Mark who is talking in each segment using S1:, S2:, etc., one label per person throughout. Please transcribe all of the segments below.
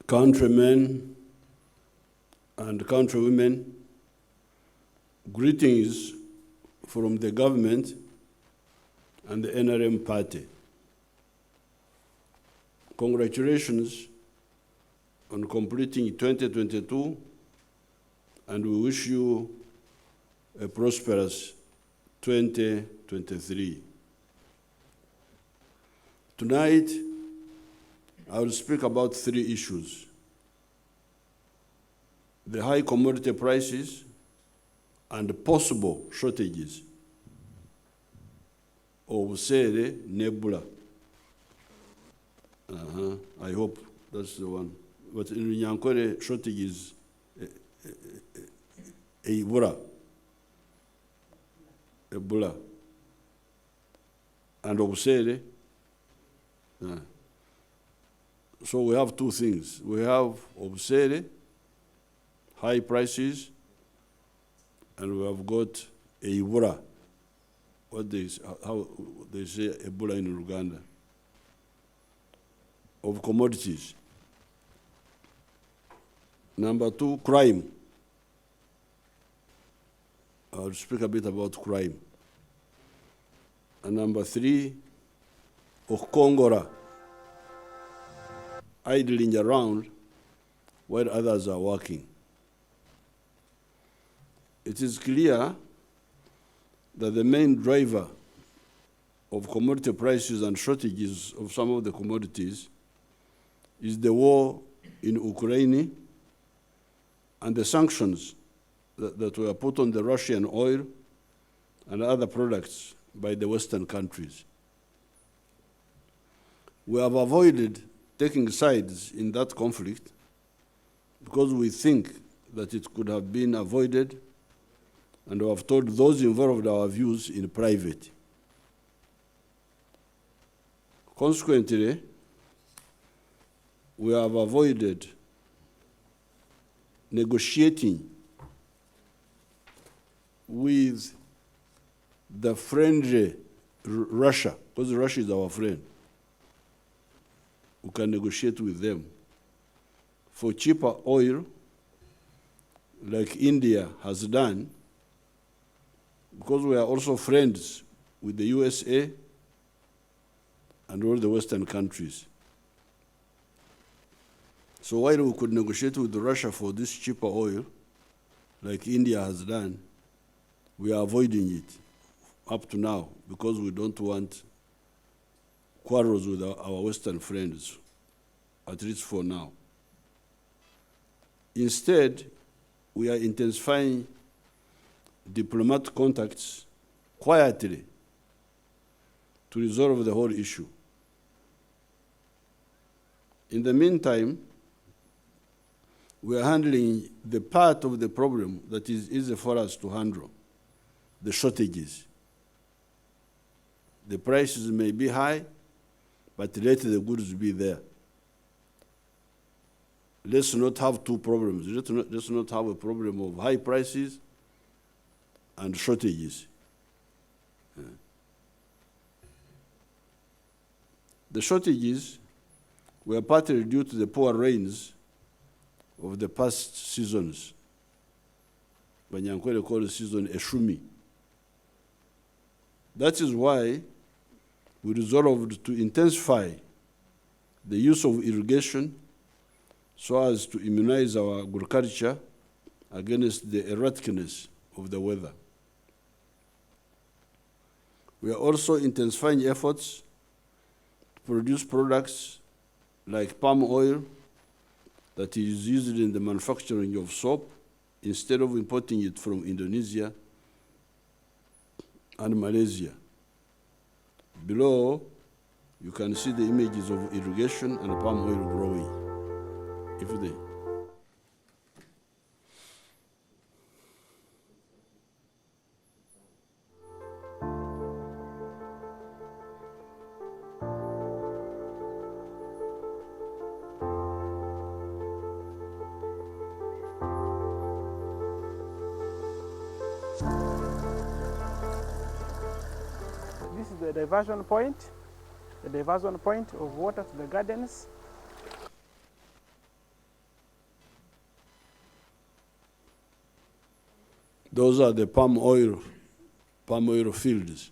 S1: countrymen and countrywomen, greetings from the government and the NRM party. Congratulations on completing 2022, and we wish you a prosperous 2023. Tonight, I will speak about 3 issues: the high commodity prices and possible shortages of Sere Nebula. I hope that's the one. But in Nyankore, shortages Ebola, and of Sere. So we have 2 things. We have obsere, high prices, and we have got Ebola. How they say Ebola in Uganda, of commodities. Number 2, crime. I'll speak a bit about crime. And number 3, Okongora, idling around while others are working. It is clear that the main driver of commodity prices and shortages of some of the commodities is the war in Ukraine and the sanctions that were put on the Russian oil and other products by the Western countries. We have avoided taking sides in that conflict because we think that it could have been avoided, and we have told those involved our views in private. Consequently, we have avoided negotiating with the friendly Russia, because Russia is our friend. We can negotiate with them for cheaper oil, like India has done, because we are also friends with the USA and all the Western countries. So while we could negotiate with Russia for this cheaper oil, like India has done, we are avoiding it up to now because we don't want quarrels with our Western friends, at least for now. Instead, we are intensifying diplomatic contacts quietly to resolve the whole issue. In the meantime, we are handling the part of the problem that is easy for us to handle, the shortages. The prices may be high, but let the goods be there. Let's not have 2 problems. Let's not have a problem of high prices and shortages. The shortages were partly due to the poor rains of the past seasons. Banyankwele called the season Eshumi. That is why we resolved to intensify the use of irrigation so as to immunize our agriculture against the erraticness of the weather. We are also intensifying efforts to produce products like palm oil that is used in the manufacturing of soap instead of importing it from Indonesia and Malaysia. Below, you can see the images of irrigation and palm oil growing.
S2: This is the diversion point of water to the gardens.
S1: Those are the palm oil fields.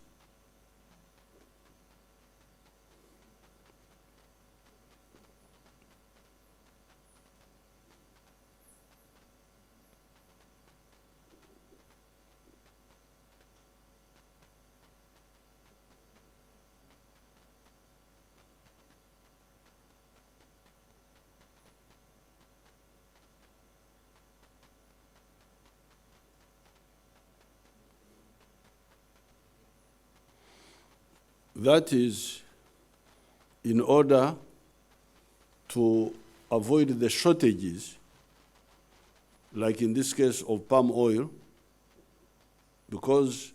S1: That is in order to avoid the shortages, like in this case of palm oil, because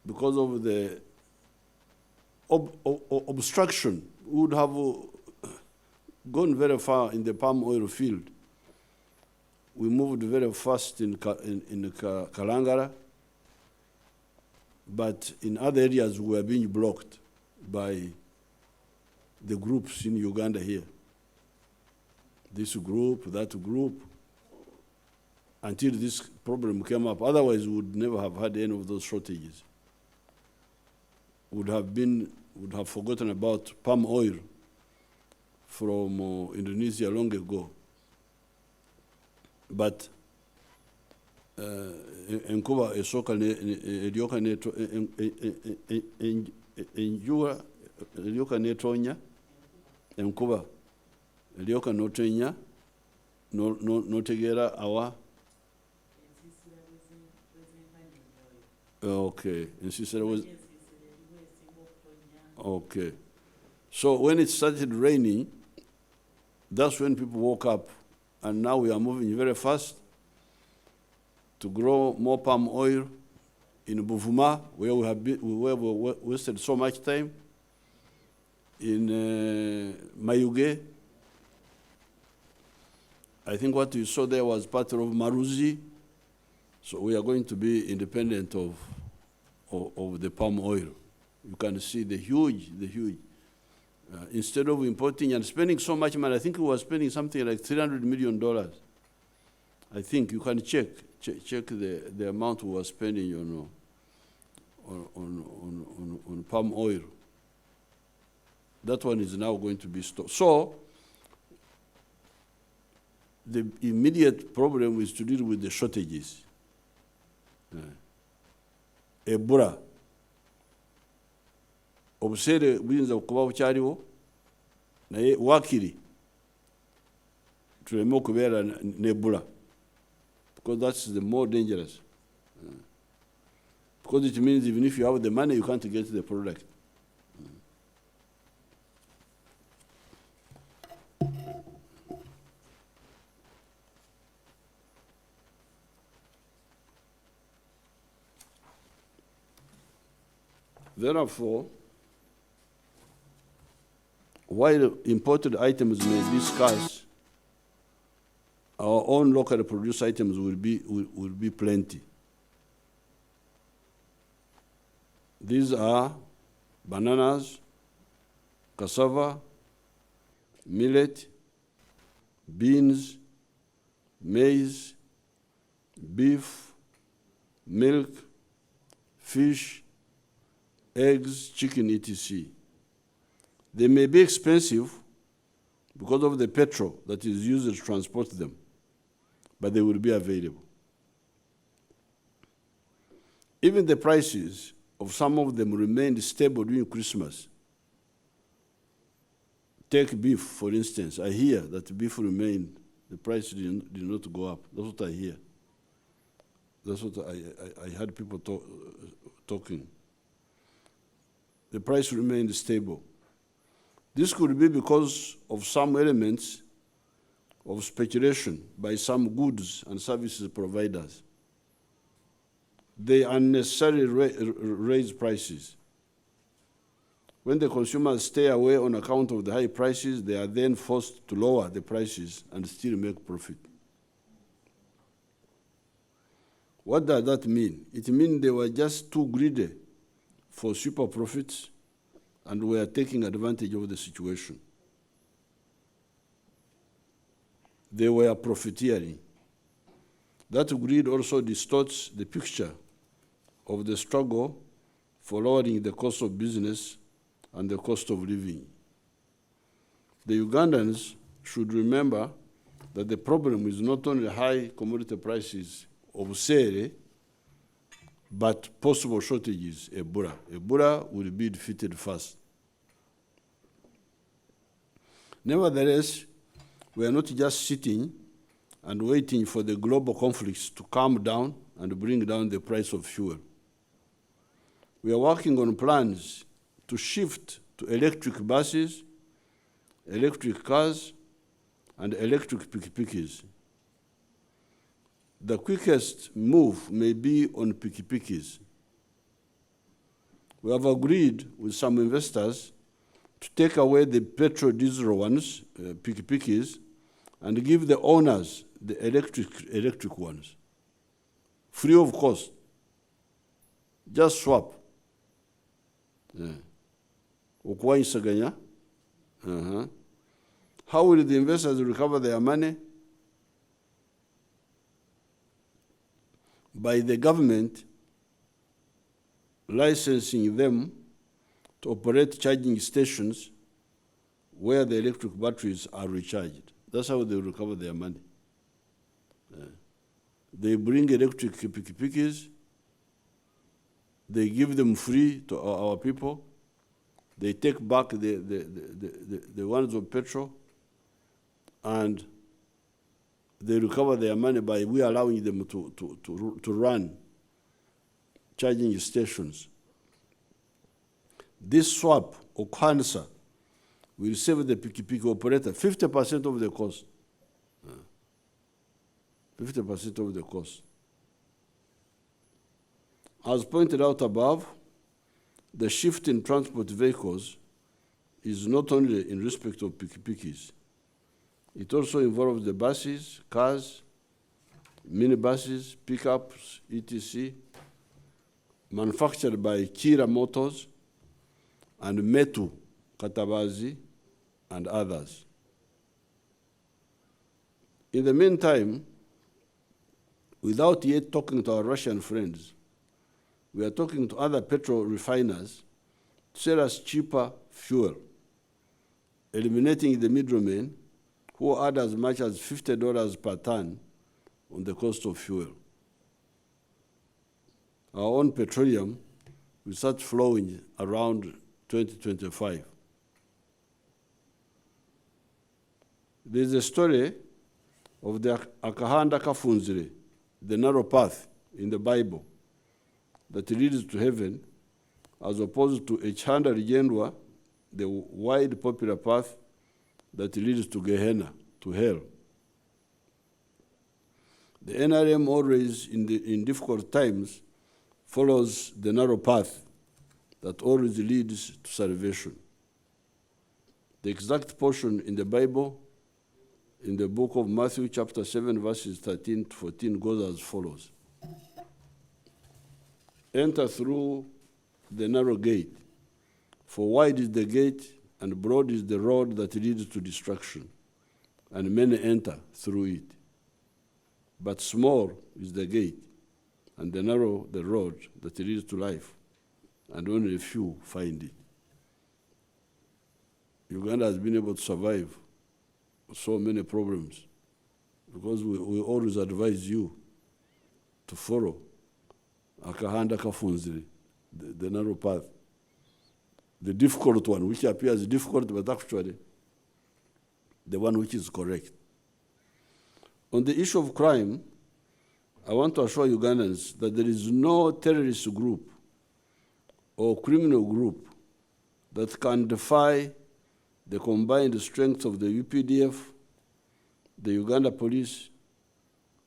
S1: of the obstruction. We would have gone very far in the palm oil field. We moved very fast in Kalangala, but in other areas we were being blocked by the groups in Uganda here. This group, that group, until this problem came up. Otherwise, we would never have had any of those shortages. Would have forgotten about palm oil from Indonesia long ago. But enkuba esooka eryoka n'etoonya, enkuba eryoka n'otenya n'otegeera awa. Okay, okay. So when it started raining, that's when people woke up, and now we are moving very fast to grow more palm oil in Buvuma, where we wasted so much time, in Mayuge. I think what you saw there was part of Maruzi. So we are going to be independent of the palm oil. You can see the huge. Instead of importing and spending so much money, I think we were spending something like $300 million. I think you can check the amount we were spending on palm oil. That one is now going to be stopped. So the immediate problem is to deal with the shortages. Ebola. Obuseere buyinza okuba bukyaliwo, naye wakiri tuleme okubeera n'Ebola, because that's the more dangerous. Because it means even if you have the money, you can't get the product. Therefore, while imported items may be scarce, our own locally produced items will be plenty. These are bananas, cassava, millet, beans, maize, beef, milk, fish, eggs, chicken, etc. They may be expensive because of the petrol that is used to transport them, but they will be available. Even the prices of some of them remained stable during Christmas. Take beef, for instance. I hear that beef remained, the price did not go up. That's what I hear. That's what I heard people talking. The price remained stable. This could be because of some elements of speculation by some goods and services providers. They unnecessarily raise prices. When the consumers stay away on account of the high prices, they are then forced to lower the prices and still make profit. What does that mean? It means they were just too greedy for super profits and were taking advantage of the situation. They were profiteering. That greed also distorts the picture of the struggle for lowering the cost of business and the cost of living. The Ugandans should remember that the problem is not only high commodity prices of sale, but possible shortages, Ebola. Ebola will be defeated first. Nevertheless, we are not just sitting and waiting for the global conflicts to calm down and bring down the price of fuel. We are working on plans to shift to electric buses, electric cars, and electric piki-pikis. The quickest move may be on piki-pikis. We have agreed with some investors to take away the petrol diesel ones, piki-pikis, and give the owners the electric ones, free of cost. Just swap. Ukuwaisaganya. How will the investors recover their money? By the government licensing them to operate charging stations where the electric batteries are recharged. That's how they recover their money. They bring electric piki-pikis, they give them free to our people, they take back the ones of petrol, and they recover their money by we allowing them to run charging stations. This swap or cancer will save the piki-piki operator 50% of the cost. 50% of the cost. As pointed out above, the shift in transport vehicles is not only in respect of piki-pikis. It also involves the buses, cars, minibuses, pickups, etc., manufactured by Kira Motors and Metu Katabazi and others. In the meantime, without yet talking to our Russian friends, we are talking to other petrol refiners to sell us cheaper fuel, eliminating the middlemen who add as much as $50 per ton on the cost of fuel. Our own petroleum will start flowing around 2025. There's a story of the Akahanda Kafunzire, the narrow path in the Bible that leads to heaven, as opposed to Echanda Rigendwa, the wide popular path that leads to Gehenna, to hell. The NRM always, in difficult times, follows the narrow path that always leads to salvation. The exact portion in the Bible, in the book of Matthew, chapter 7, verses 13 to 14, goes as follows. Enter through the narrow gate, for wide is the gate and broad is the road that leads to destruction, and many enter through it. But small is the gate, and the narrow the road that leads to life, and only a few find it. Uganda has been able to survive so many problems because we always advise you to follow Akahanda Kafunziri, the narrow path. The difficult one, which appears difficult, but actually the one which is correct. On the issue of crime, I want to assure Ugandans that there is no terrorist group or criminal group that can defy the combined strength of the UPDF, the Uganda Police,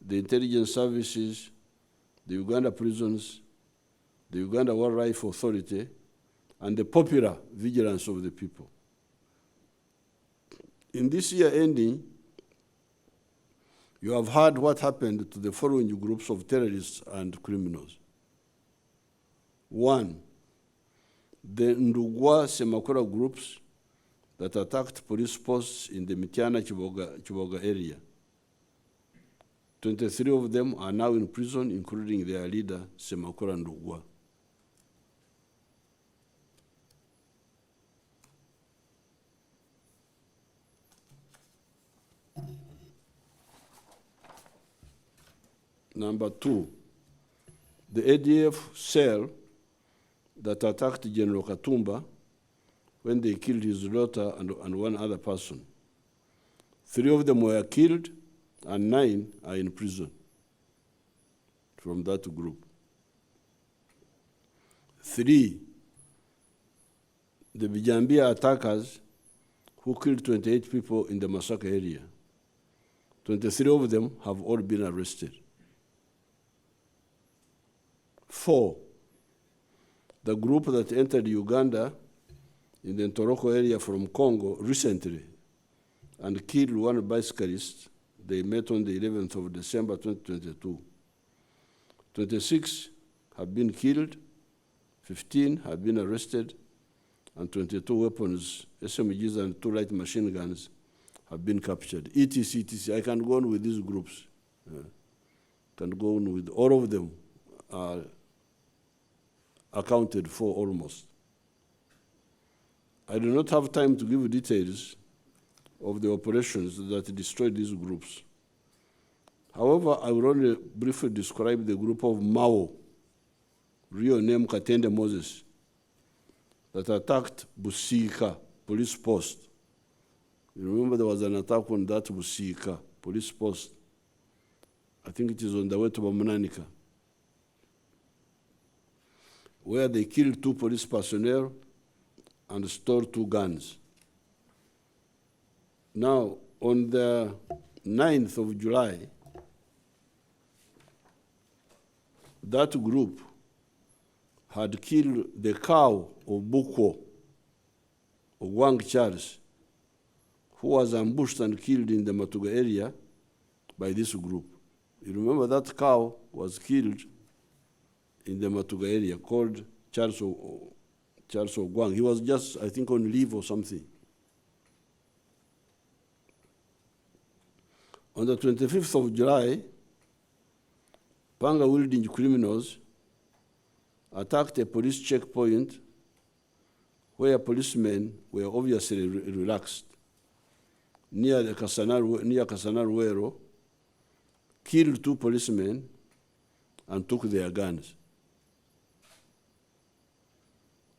S1: the intelligence services, the Uganda prisons, the Uganda Wildlife Authority, and the popular vigilance of the people. In this year ending, you have heard what happened to the following groups of terrorists and criminals. 1, the Ndugwa Semakora groups that attacked police posts in the Mityana Kiboga area. 23 of them are now in prison, including their leader, Semakula Ndugwa. Number 2, the ADF cell that attacked General Katumba when they killed his daughter and one other person. 3 of them were killed and 9 are in prison from that group. 3, the Bijambia attackers who killed 28 people in the Masaka area. 23 of them have all been arrested. 4, the group that entered Uganda in the Ntoroko area from Congo recently and killed one bicyclist. They met on the 11th of December 2022. 26 have been killed, 15 have been arrested, and 22 weapons, SMGs and 2 light machine guns have been captured. etc, etc. I can go on with these groups. Can go on with all of them are accounted for almost. I do not have time to give details of the operations that destroyed these groups. However, I will only briefly describe the group of Mao, real name Katende Moses, that attacked Busika police post. You remember there was an attack on that Busika police post. I think it is on the way to Bamananika, where they killed 2 police personnel and stole 2 guns. Now, on the 9th of July, that group had killed the cow of Bukwo, of Wang Charles, who was ambushed and killed in the Matuga area by this group. You remember that cow was killed in the Matuga area, called Charles Ogwang. He was just, I think, on leave or something. On the 25th of July, Panga-wielding criminals attacked a police checkpoint where policemen were obviously relaxed near Kasanaruero, killed 2 policemen and took their guns.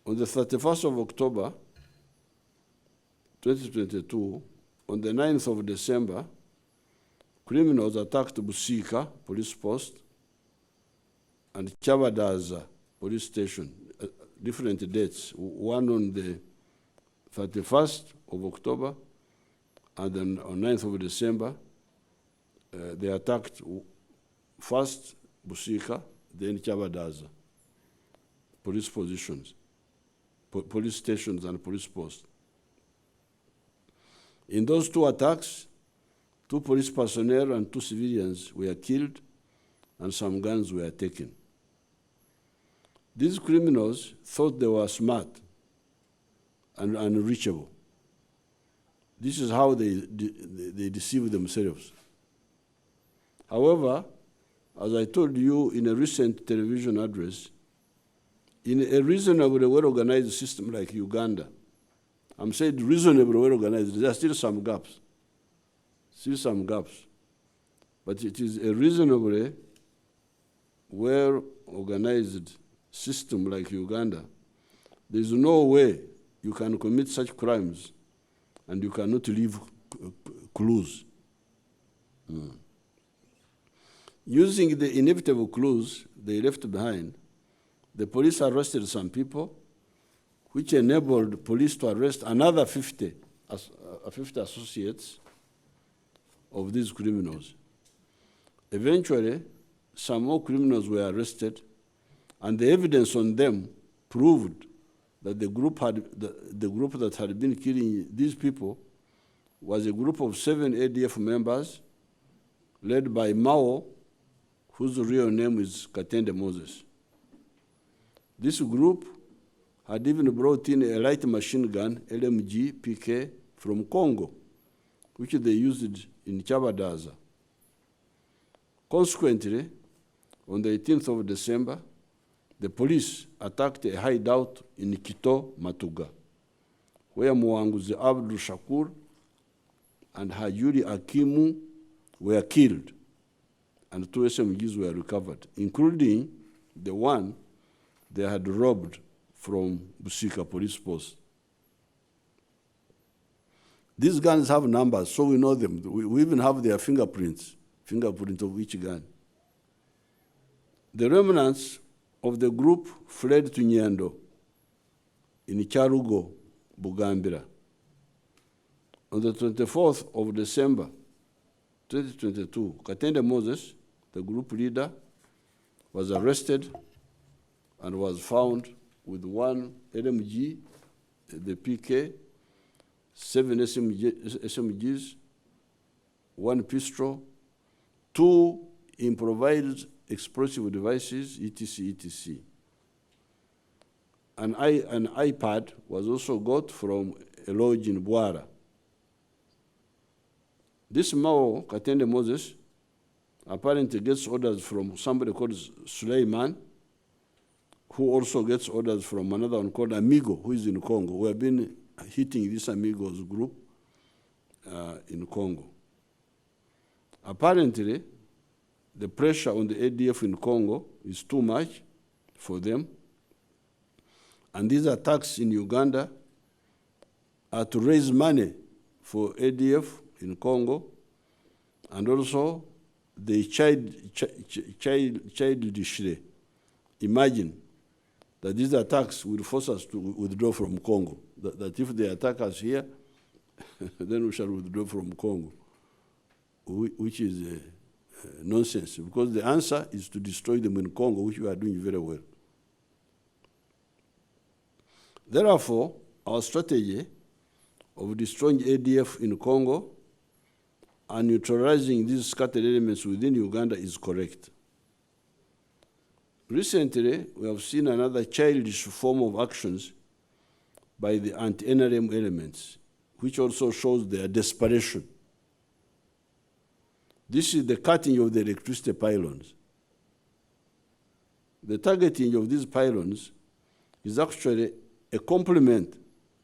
S1: On the 31st of October, 2022, on the 9th of December, criminals attacked Busika police post and Chabadaza police station, different dates, one on the 31st of October, and then on 9th of December, they attacked first Busika, then Chabadaza police positions, police stations and police posts. In those 2 attacks, 2 police personnel and 2 civilians were killed and some guns were taken. These criminals thought they were smart and unreachable. This is how they deceive themselves. However, as I told you in a recent television address, in a reasonably well-organized system like Uganda, I'm saying reasonably well-organized, there are still some gaps. But it is a reasonably well-organized system like Uganda. There is no way you can commit such crimes and you cannot leave clues. Using the inevitable clues they left behind, the police arrested some people, which enabled police to arrest another 50 associates of these criminals. Eventually, some more criminals were arrested, and the evidence on them proved that the group that had been killing these people was a group of 7 ADF members led by Mao, whose real name is Katende Moses. This group had even brought in a light machine gun, LMG PK, from Congo, which they used in Chabadaza. Consequently, on the 18th of December, the police attacked a hideout in Kito, Matuga, where Mwanguzi Abdul Shakur and Hajuri Akimu were killed, and 2 SMGs were recovered, including the one they had robbed from Busika police post. These guns have numbers, so we know them. We even have their fingerprint of each gun. The remnants of the group fled to Nyando in Charugo, Bugambira. On the 24th of December, 2022, Katende Moses, the group leader, was arrested and was found with 1 LMG, the PK, 7 SMGs, 1 pistol, 2 improvised explosive devices, etc., etc. An iPad was also got from a lodge in Bwara. This Mao, Katende Moses, apparently gets orders from somebody called Suleiman, who also gets orders from another one called Amigo, who is in Congo. We have been hitting this Amigos group in Congo. Apparently, the pressure on the ADF in Congo is too much for them. And these attacks in Uganda are to raise money for ADF in Congo, and also they childishly imagine that these attacks will force us to withdraw from Congo, that if they attack us here, then we shall withdraw from Congo, which is nonsense, because the answer is to destroy them in Congo, which we are doing very well. Therefore, our strategy of destroying ADF in Congo and neutralizing these scattered elements within Uganda is correct. Recently, we have seen another childish form of actions by the anti-NRM elements, which also shows their desperation. This is the cutting of the electricity pylons. The targeting of these pylons is actually a complement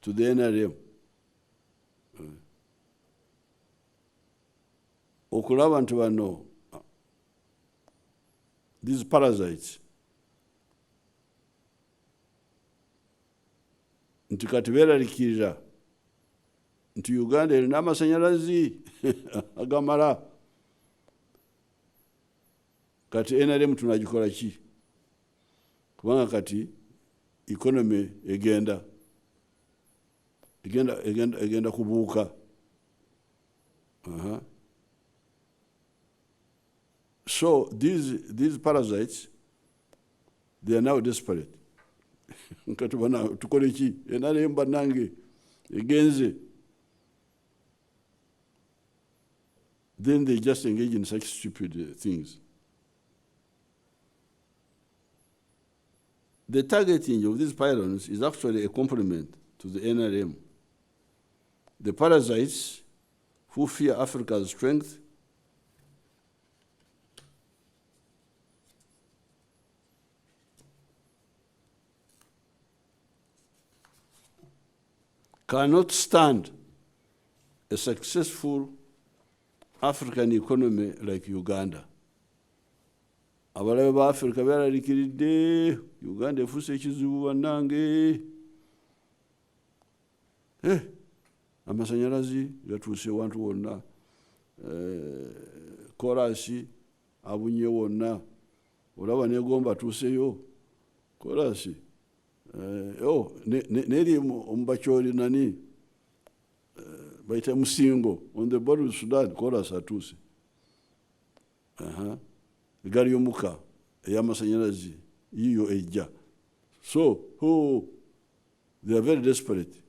S1: to the NRM. Okulaba nti bano, these parasites, nti kati beeraliikirira nti Uganda erina amasanyalazi agamala. Kati NRM tunagikola ki? Kubanga kati economy egenda kubuuka. So these parasites, they are now desperate. Kati bana tukole ki? NRM banange egenze. Then they just engage in such stupid things. The targeting of these pylons is actually a complement to the NRM. The parasites who fear Africa's strength cannot stand a successful African economy like Uganda. Abalabe ba Africa beeraliikiridde, Uganda efuuse ekizibu bannange. Amasanyalazi gatuuse wantu wonna, korasi abunye wonna, olaba negomba atuuseyo korasi. Neri omubakyoli nani bayita Musingo on the border with Sudan, korasi atuuse. Gari yomuka ey'amasanyalazi yiyo ejja. So they are very desperate.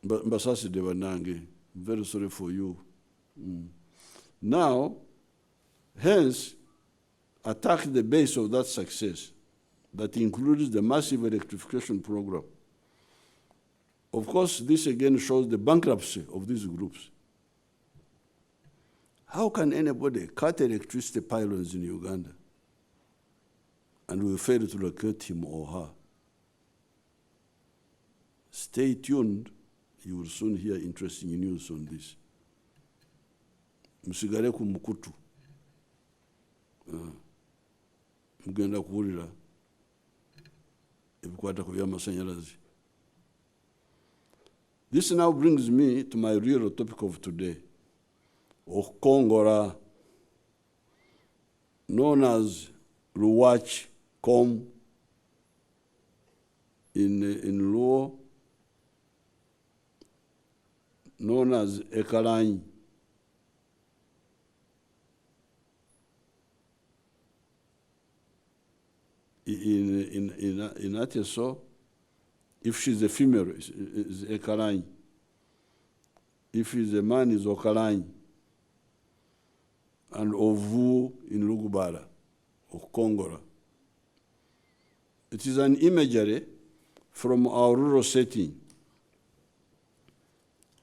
S1: Mbasaside bannange, I'm very sorry for you. Now, hence, attack the base of that success that includes the massive electrification program. Of course, this again shows the bankruptcy of these groups. How can anybody cut electricity pylons in Uganda and we fail to locate him or her? Stay tuned. You will soon hear interesting news on this. Musigale ku mukutu. Mugenda kuwulira ebikwata ku by'amasanyalaze. This now brings me to my real topic of today, Okongora, known as Ruwach Kom in Luo, known as Ekalanyi. In Ateso, if she's a female, is Ekalanyi. If he's a man, is Okalanyi. And Ovu in Lugubara, or Kongora. It is an imagery from our rural setting,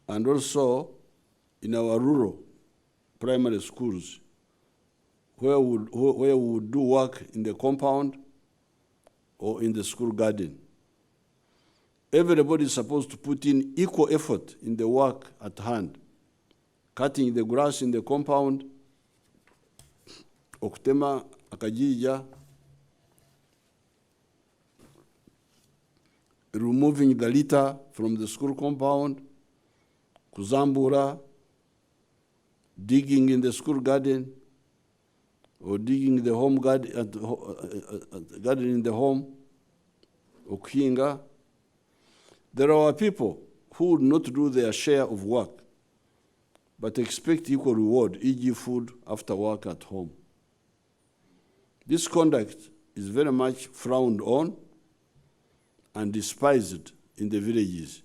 S1: and also in our rural primary schools, where we would do work in the compound or in the school garden. Everybody is supposed to put in equal effort in the work at hand, cutting the grass in the compound, okutema akajija, removing the litter from the school compound, kuzambura, digging in the school garden, or digging the home garden, garden in the home, or kuhinga. There are people who would not do their share of work, but expect equal reward, e.g. food after work at home. This conduct is very much frowned on and despised in the villages.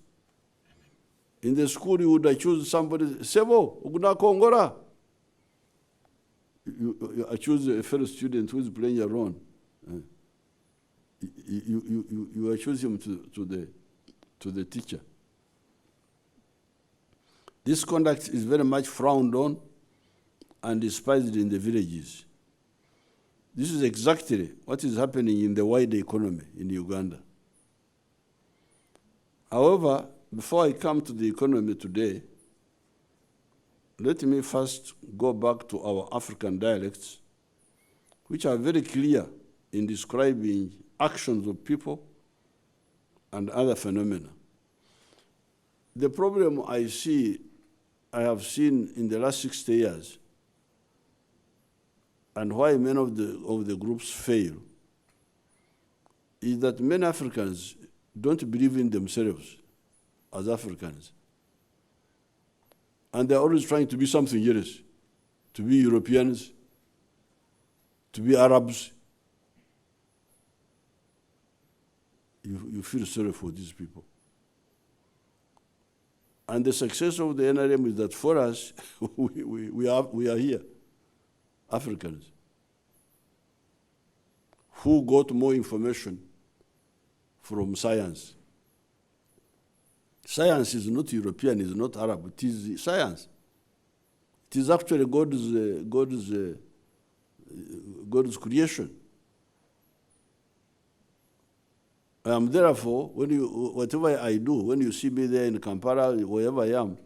S1: In the school, you would accuse somebody, Sebo, Uguna Kongora. You accuse a fellow student who is playing around. You accuse him to the teacher. This conduct is very much frowned on and despised in the villages. This is exactly what is happening in the wider economy in Uganda. However, before I come to the economy today, let me first go back to our African dialects, which are very clear in describing actions of people and other phenomena. The problem I have seen in the last 60 years, and why many of the groups fail, is that many Africans don't believe in themselves as Africans. And they're always trying to be something else, to be Europeans, to be Arabs. You feel sorry for these people. And the success of the NRM is that for us, we are here, Africans, who got more information from science. Science is not European, it's not Arab, it is science. It is actually God's creation. Therefore, whatever I do, when you see me there in Kampala, wherever I am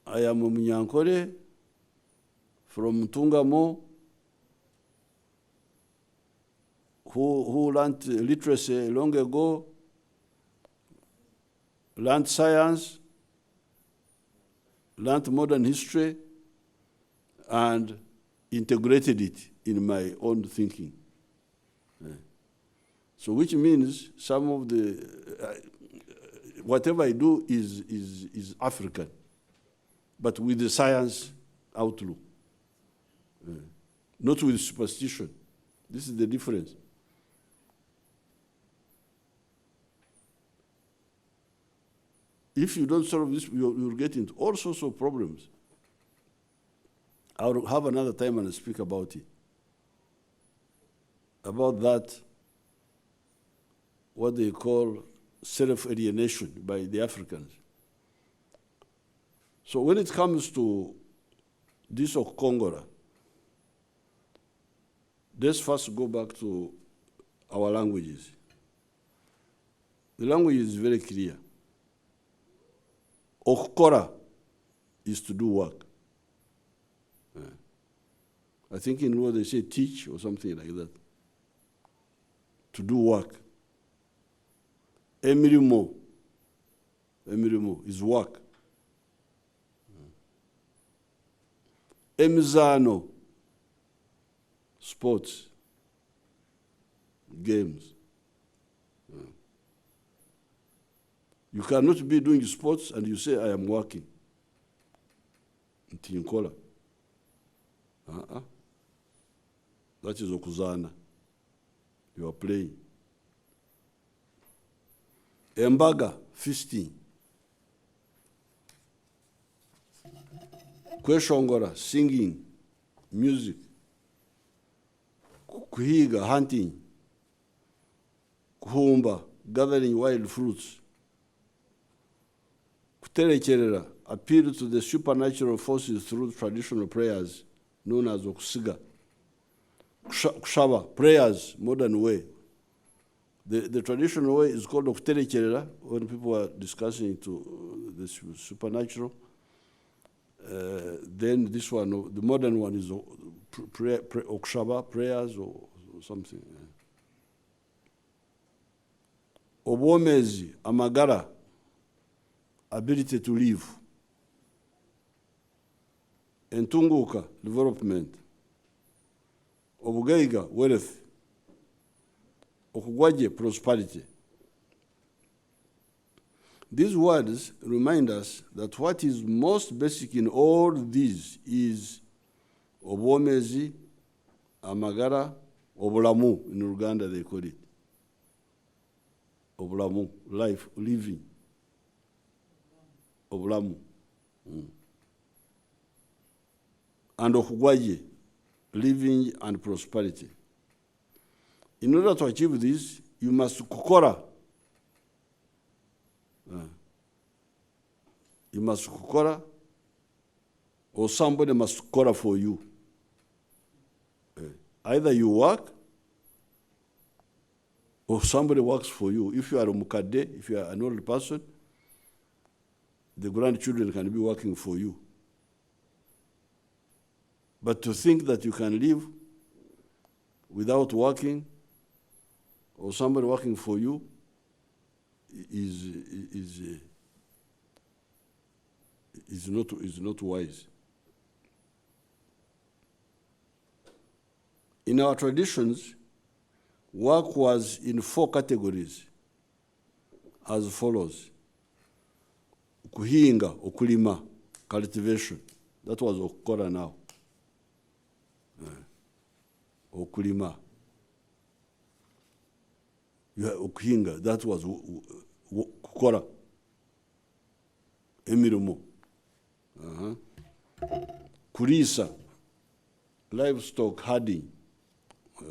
S1: a Munyankore from Tungamo, who learned literacy long ago, learned science, learned modern history, and integrated it in my own thinking. So which means some of the, whatever I do is African, but with the science outlook, not with superstition. This is the difference. If you don't solve this, you'll get into all sorts of problems. I'll have another time and I'll speak about it. About that, what they call self-alienation by the Africans. So when it comes to this Okongora, let's first go back to our languages. The language is very clear. Okukora is to do work. I think in what they say teach or something like that. To do work. Emilimo is work. Emizano, sports, games. You cannot be doing sports and you say, I am working. Ntinkola. That is okuzana. You are playing. Embaga, feasting. Kweshongora, singing, music. Kuhiga, hunting. Kuhumba, gathering wild fruits. Kuterekerera, appeal to the supernatural forces through traditional prayers known as okusiga. Kushaba, prayers, modern way. The traditional way is called okuterekerera, when people are discussing to the supernatural. Then this one, the modern one is okushaba, prayers or something. Obwomezi, amagara, ability to live. Entunguka, development. Obugaiga, wealth. Okugwaje, prosperity. These words remind us that what is most basic in all these is obwomezi, amagara, obulamu. In Uganda they call it. Obulamu, life, living. Obulamu. And okugwaje, living and prosperity. In order to achieve this, you must kukora. You must kukora, or somebody must kukora for you. Either you work, or somebody works for you. If you are a mukade, if you are an old person, the grandchildren can be working for you. But to think that you can live without working, or somebody working for you, is not wise. In our traditions, work was in 4 categories as follows. Kuhinga, okulima, cultivation. That was okukora now. Okulima. Okuhinga, that was kukora. Emirimo. Kurisa, livestock herding,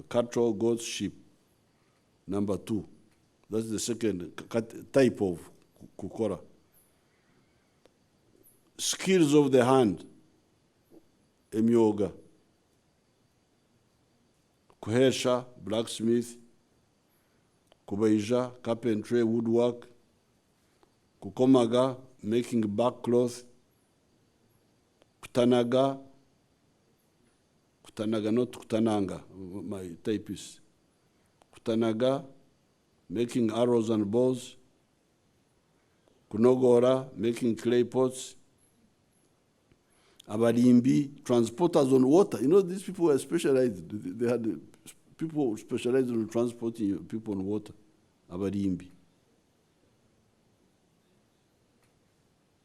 S1: cattle, goats, sheep. Number 2. That's the second type of kukora. Skills of the hand, emyooga. Kuhesha, blacksmith. Kubaija, carpentry, woodwork. Kukomaga, making backcloth. Kutanaga, not kutananga, my typist. Kutanaga, making arrows and bows. Kunogora, making clay pots. Abalimbi, transporters on water. You know, these people were specialized. They had people specialized in transporting people on water. Abalimbi.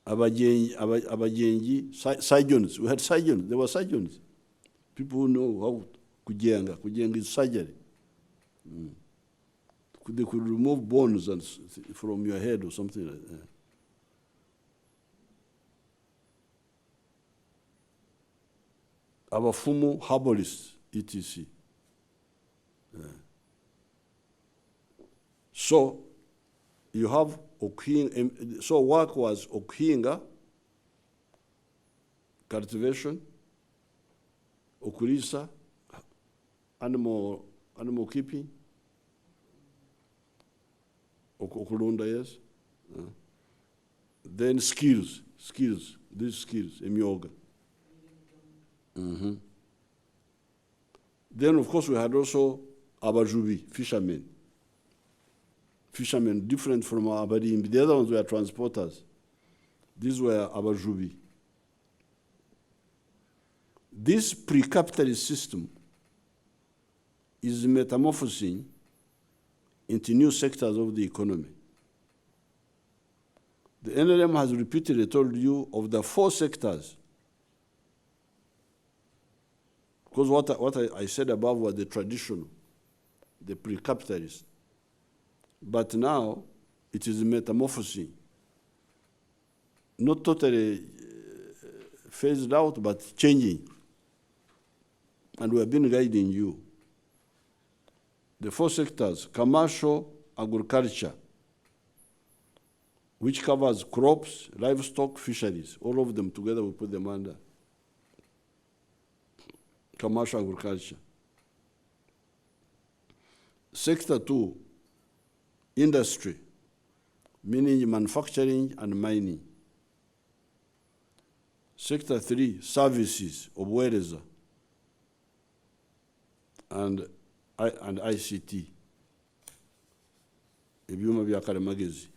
S1: Abajengi, surgeons. We had surgeons. There were surgeons. People who know how kujenga. Kujenga is surgery. They could remove bones from your head or something like that. Abafumu, herbalists, etc. So you have so work was okuhinga, cultivation, kulisa, animal keeping, okulunda, yes. Then skills, these skills, emyooga. Then, of course, we had also abajubi, fishermen. Fishermen, different from abarimbi. The other ones were transporters. These were abajubi. This pre-capitalist system is metamorphosing into new sectors of the economy. The NLM has repeatedly told you of the 4 sectors. Because what I said above was the traditional, the pre-capitalist. But now it is metamorphosing. Not totally phased out, but changing. And we have been guiding you. The 4 sectors: commercial agriculture, which covers crops, livestock, fisheries. All of them together, we put them under commercial agriculture. Sector 2, industry, meaning manufacturing and mining. Sector 3, services, obuweereza, and ICT, ebyuma bya kalimagezi.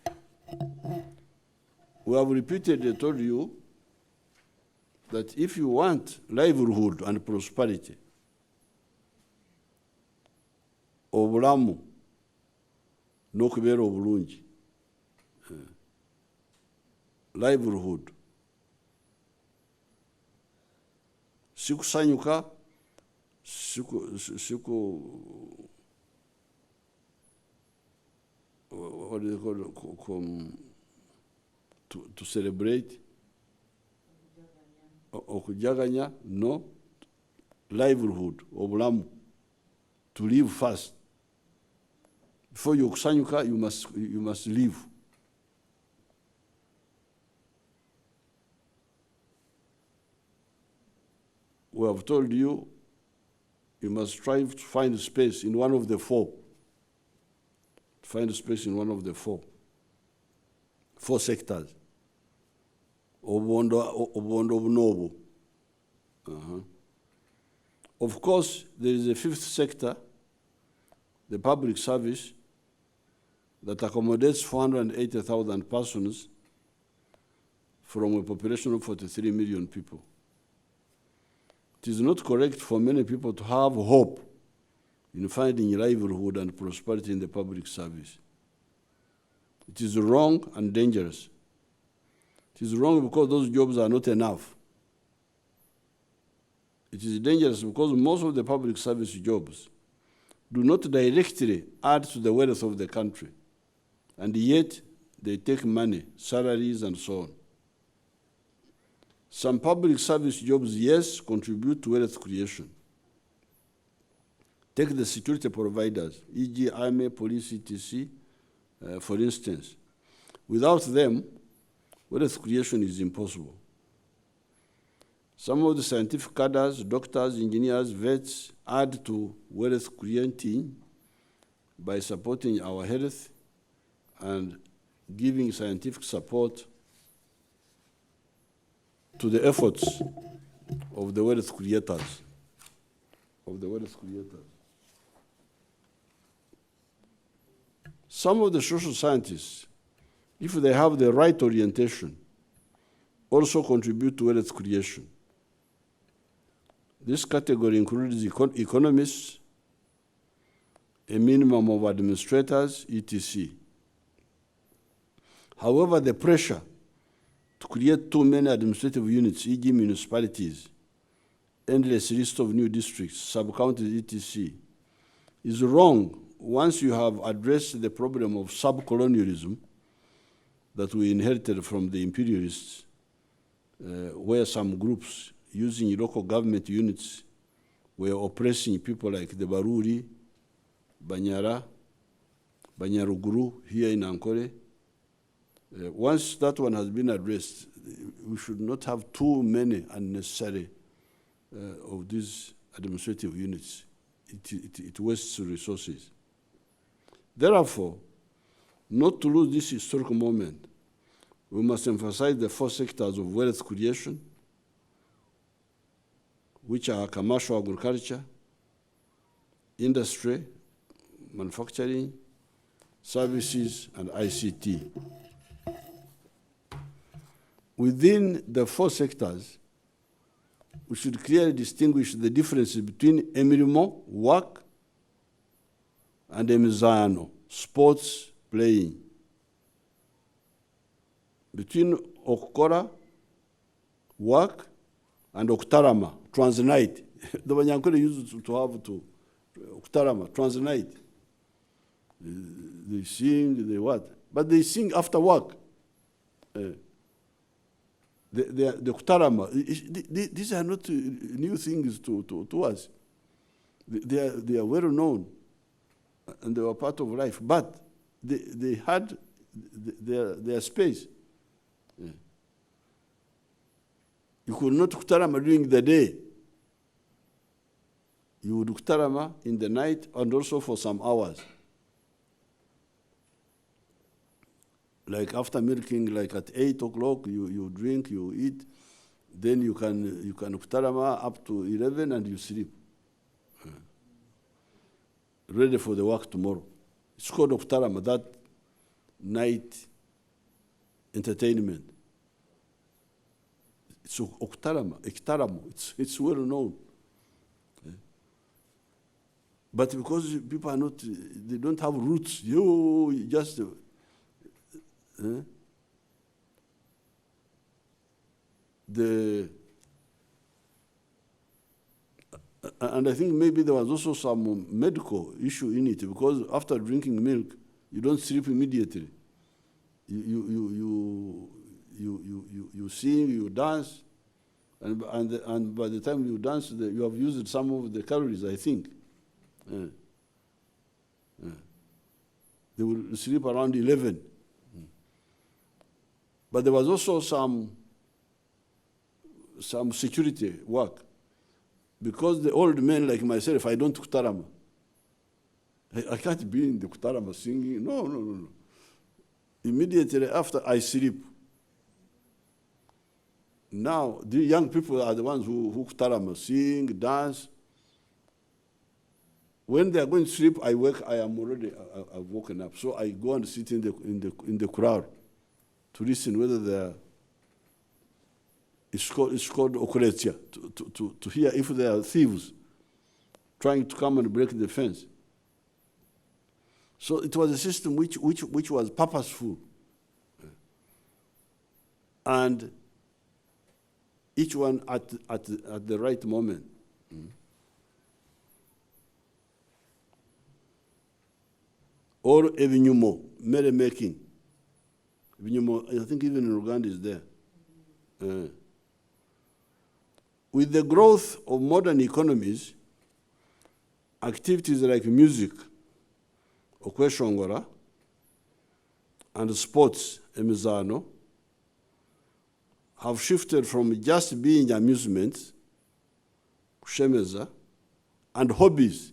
S1: We have repeatedly told you that if you want livelihood and prosperity, obulamu n'okubeera obulungi, livelihood, sikusanyuka, what do they call it? To celebrate, okujaganya, no. Livelihood, obulamu, to live first. Before you kusanyuka, you must live. We have told you, you must strive to find space in one of the 4. Find space in one of the 4 sectors. Obondo obunobo. Of course, there is a 5th sector, the public service, that accommodates 480,000 persons from a population of 43 million people. It is not correct for many people to have hope in finding livelihood and prosperity in the public service. It is wrong and dangerous. It is wrong because those jobs are not enough. It is dangerous because most of the public service jobs do not directly add to the wealth of the country, and yet they take money, salaries, and so on. Some public service jobs, yes, contribute to wealth creation. Take the security providers, e.g. army, police, etc., for instance. Without them, wealth creation is impossible. Some of the scientific cadres, doctors, engineers, vets, add to wealth creating by supporting our health and giving scientific support to the efforts of the wealth creators. Some of the social scientists, if they have the right orientation, also contribute to wealth creation. This category includes economists, a minimum of administrators, etc. However, the pressure to create too many administrative units, e.g. municipalities, endless list of new districts, sub-counties, etc., is wrong once you have addressed the problem of sub-colonialism that we inherited from the imperialists, where some groups using local government units were oppressing people like the Baruri, Banyara, Banyaruguru here in Ankole. Once that one has been addressed, we should not have too many unnecessary of these administrative units. It wastes resources. Therefore, not to lose this historical moment, we must emphasize the four sectors of wealth creation, which are commercial agriculture, industry, manufacturing, services, and ICT. Within the four sectors, we should clearly distinguish the differences between emirimo, work, and emizano, sports, playing. Between okukora, work, and okutarama, transnight. The Banyankole used to have to okutarama, transnight. They sing, they what? But they sing after work. The okutarama, these are not new things to us. They are well known, and they were part of life, but they had their space. You could not kutarama during the day. You would kutarama in the night and also for some hours. Like after milking, like at 8 o'clock, you drink, you eat, then you can kutarama up to 11 and you sleep. Ready for the work tomorrow. It's called kutarama, that night entertainment. It's ektaramo, it's well known. But because people are not, they don't have roots, you just, and I think maybe there was also some medical issue in it, because after drinking milk, you don't sleep immediately. You sing, you dance, and by the time you dance, you have used some of the calories, I think. They will sleep around 11. But there was also some security work. Because the old men like myself, I don't kutarama. I can't be in the kutarama singing. No. Immediately after, I sleep. Now, the young people are the ones who kutarama, sing, dance. When they are going to sleep, I wake. I am already. I've woken up. So I go and sit in the crowd to listen whether they are. It's called okoretia, to hear if they are thieves trying to come and break the fence. So it was a system which was purposeful, and each one at the right moment. Or ebinyumo, merrymaking. Ebinyumo, I think even in Uganda is there. With the growth of modern economies, activities like music, okweshongora, and sports, emizano, have shifted from just being amusements, kushemeza, and hobbies,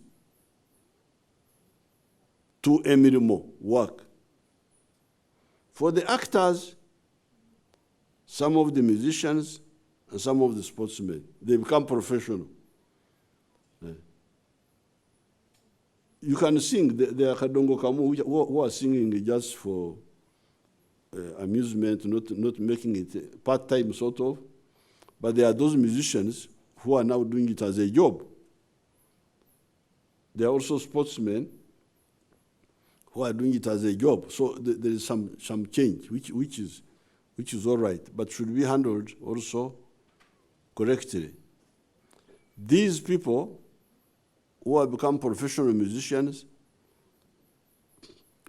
S1: to emirimo, work. For the actors, some of the musicians, and some of the sportsmen, they become professional. You can sing. There are Kadongo Kamu who are singing just for amusement, not making it part-time sort of. But there are those musicians who are now doing it as a job. There are also sportsmen who are doing it as a job. So there is some change, which is all right, but should be handled also correctly. These people who have become professional musicians,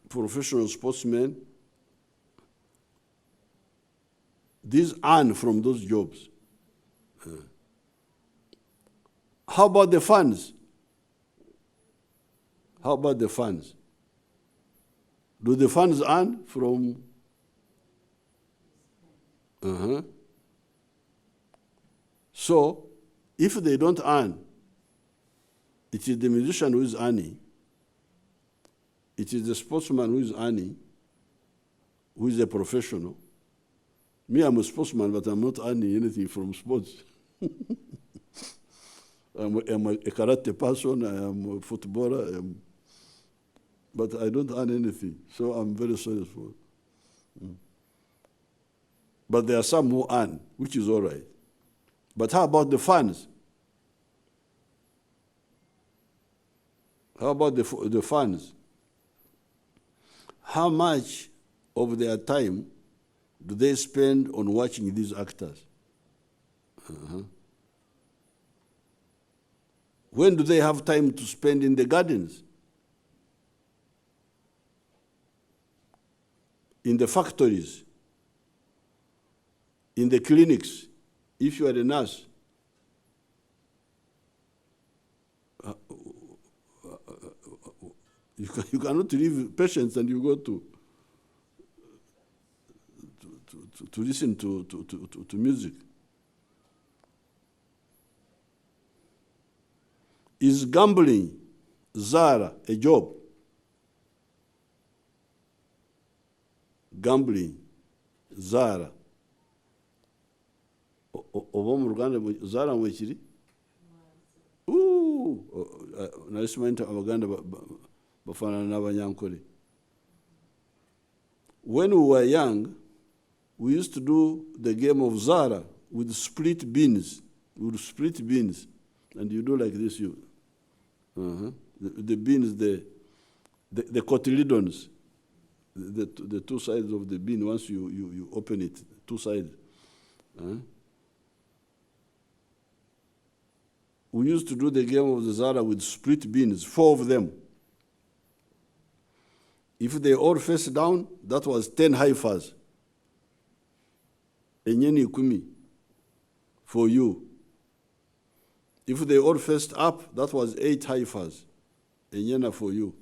S1: professional sportsmen, these earn from those jobs. How about the funds? How about the funds? Do the funds earn from? So, if they don't earn, It is the musician who is earning. It is the sportsman who is earning, who is a professional. Me, I'm a sportsman, but I'm not earning anything from sports. I'm a karate person, I am a footballer, but I don't earn anything, so I'm very sorry for it. But there are some who earn, which is all right. But how about the funds? How about the funds? How much of their time do they spend on watching these actors? When do they have time to spend in the gardens? In the factories? In the clinics, if you are a nurse? You cannot leave patients and you go to listen to music. Is gambling, Zara, a job? Gambling, Zara. Oba mu Ruganda Zara mwekiri? Narisima Abaganda bafanana n'Abanyankole. When we were young, we used to do the game of Zara with split beans. We would split beans, and you do like this. The beans, the cotyledons, the two sides of the bean. Once you open it, two sides. We used to do the game of the Zara with split beans, 4 of them. If they all face down, that was 10 haifas. Enyeni kumi for you. If they all faced up, that was 8 haifas. Enyena for you.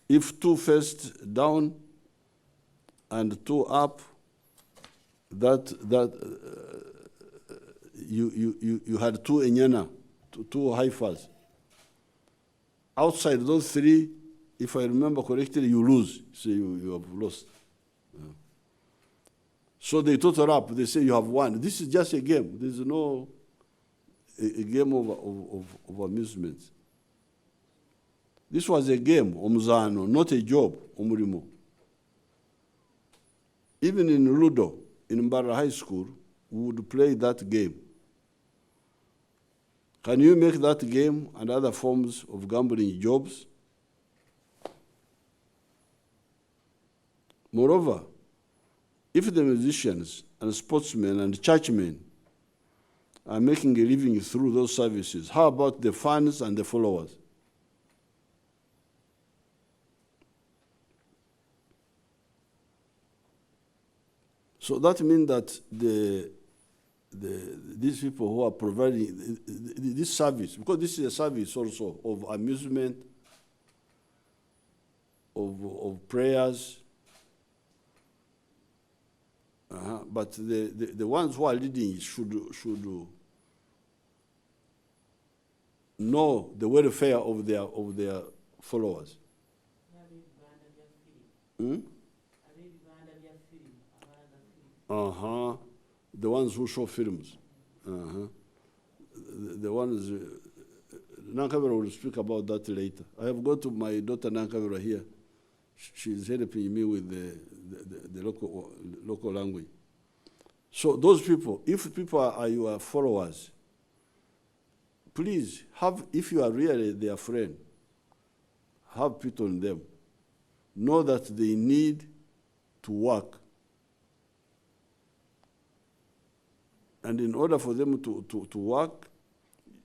S1: If 2 faced down and 2 up, you had 2 enyena, 2 haifas. Outside those 3, if I remember correctly, you lose. So you have lost. So they total up. They say you have won. This is just a game. There is no a game of amusement. This was a game, omuzano, not a job, omurimo. Even in Ludo, in Mbara High School, we would play that game. Can you make that game and other forms of gambling jobs? Moreover, if the musicians and sportsmen and churchmen are making a living through those services, how about the fans and the followers? So that means that these people who are providing this service, because this is a service also of amusement, of prayers, but the ones who are leading should know the welfare of their followers. The ones who show films. The ones, Nankavera will speak about that later. I have got to my daughter Nankavera here. She's helping me with the local language. So those people, if people are your followers, please if you are really their friend, have pity on them. Know that they need to work. And in order for them to work,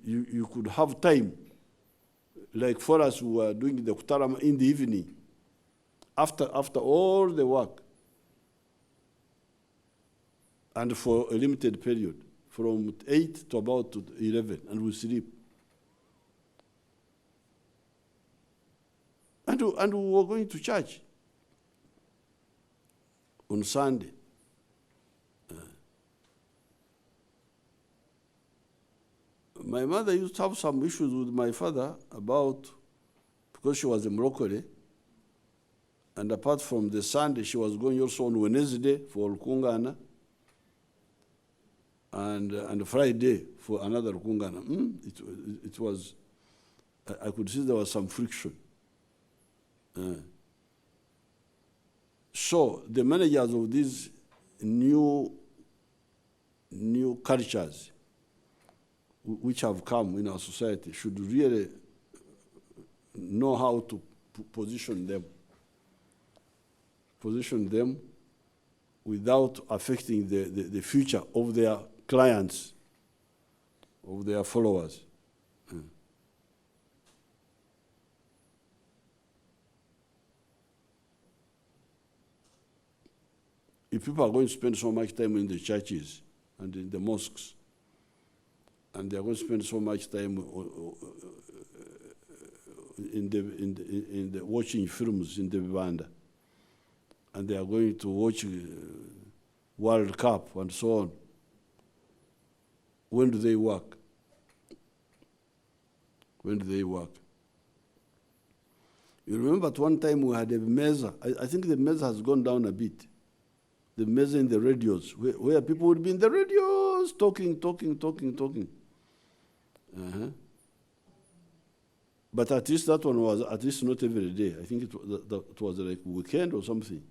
S1: you could have time. Like for us who are doing the Kutarama in the evening, after all the work, and for a limited period, from 8 to about 11, and we sleep. And we were going to church on Sunday. My mother used to have some issues with my father because she was a Moroccan, and apart from the Sunday, she was going also on Wednesday for Kungana, and Friday for another Kungana. It was, I could see there was some friction. So the managers of these new cultures which have come in our society should really know how to position them without affecting the future of their clients, of their followers. If people are going to spend so much time in the churches and in the mosques, and they are going to spend so much time in the watching films in the Vivanda, and they are going to watch World Cup and so on, when do they work? When do they work? You remember at one time we had a meza. I think the meza has gone down a bit. The meza in the radios, where people would be in the radios talking. But at least that one was at least not every day. I think it was like weekend or something.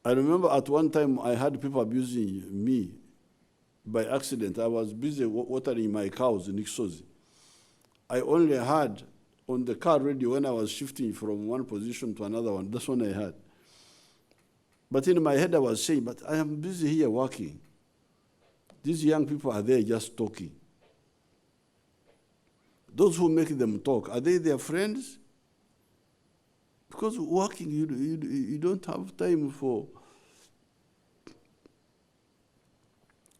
S1: I remember at one time I had people abusing me by accident. I was busy watering my cows in Ixozi. I only had on the car radio when I was shifting from one position to another one. That's one I had. But in my head I was saying, but I am busy here working. These young people are there just talking. Those who make them talk, are they their friends? Because working, you don't have time for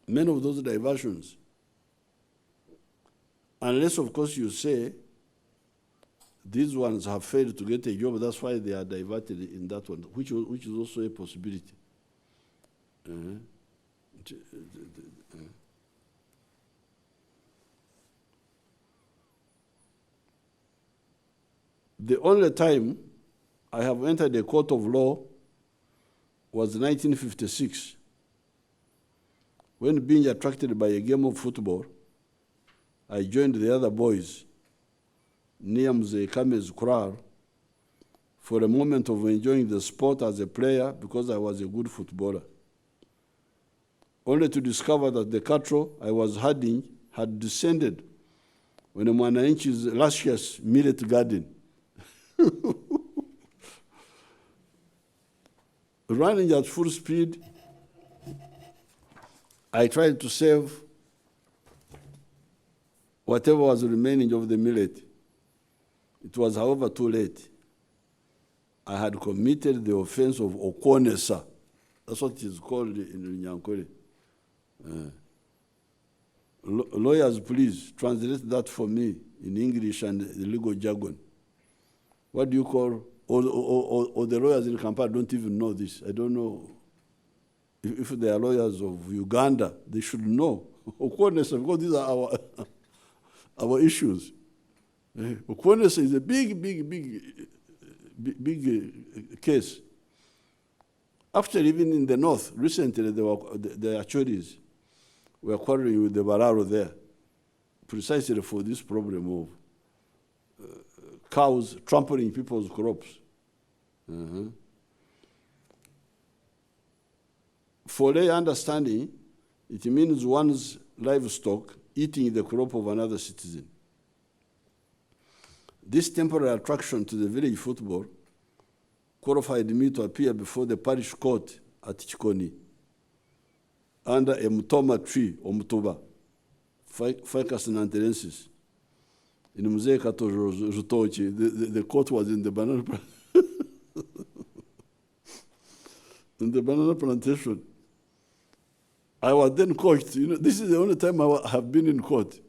S1: many of those diversions. Unless, of course, you say, these ones have failed to get a job, that's why they are diverted in that one, which is also a possibility. The only time I have entered a court of law was 1956, when being attracted by a game of football, I joined the other boys near Mzee Kame's Kurar for a moment of enjoying the sport as a player because I was a good footballer, only to discover that the cattle I was herding had descended on a Mwananchi's luscious millet garden. Running at full speed, I tried to save whatever was remaining of the millet. It was, however, too late. I had committed the offense of okonesa. That's what it is called in Nyankore. Lawyers, please translate that for me in English and the legal jargon. What do you call, or the lawyers in Kampala don't even know this. I don't know. If they are lawyers of Uganda, they should know. Okonesa, because these are our issues. Okonesa is a big case. Actually, even in the north, recently the Achoris were quarreling with the Bararo there, precisely for this problem of cows trampling people's crops. For their understanding, it means one's livestock eating the crop of another citizen. This temporary attraction to the village football qualified me to appear before the parish court at Chikoni under a mtoma tree or mutuba, Ficus nanterensis. In Mzee Kato Rutochi, the court was in the banana in the banana plantation. I was then coached. You know, this is the only time I have been in court.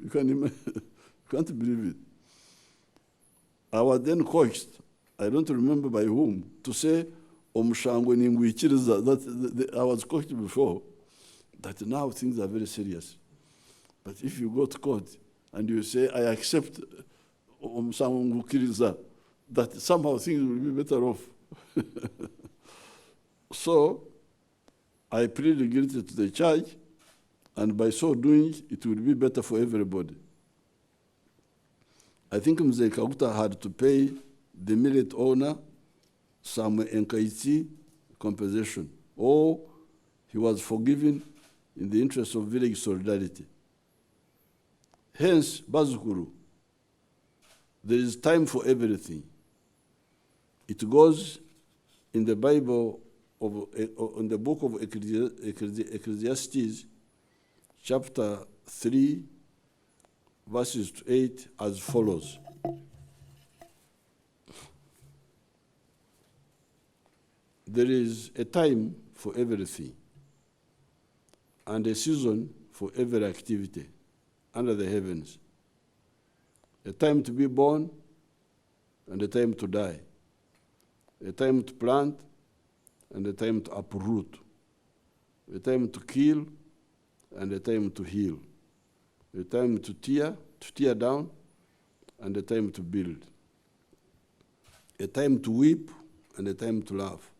S1: You can imagine. You can't believe it. I was then coached, I don't remember by whom, to say, Omshangwe Ningwichiriza, that I was coached before. that now things are very serious. But if you go to court and you say, I accept someone who kills her, that somehow things will be better off. So I pleaded guilty to the charge, and by so doing, it will be better for everybody. I think Mzee Kaguta had to pay the millet owner some Enkaiti compensation, or he was forgiven in the interest of village solidarity. Hence, Bazukuru, there is time for everything. It goes in the Bible, in the book of Ecclesiastes, chapter 3, verses 8, as follows. There is a time for everything, and a season for every activity under the heavens. A time to be born, and a time to die. A time to plant, and a time to uproot. A time to kill, and a time to heal. A time to tear down, and a time to build. A time to weep, and a time to laugh.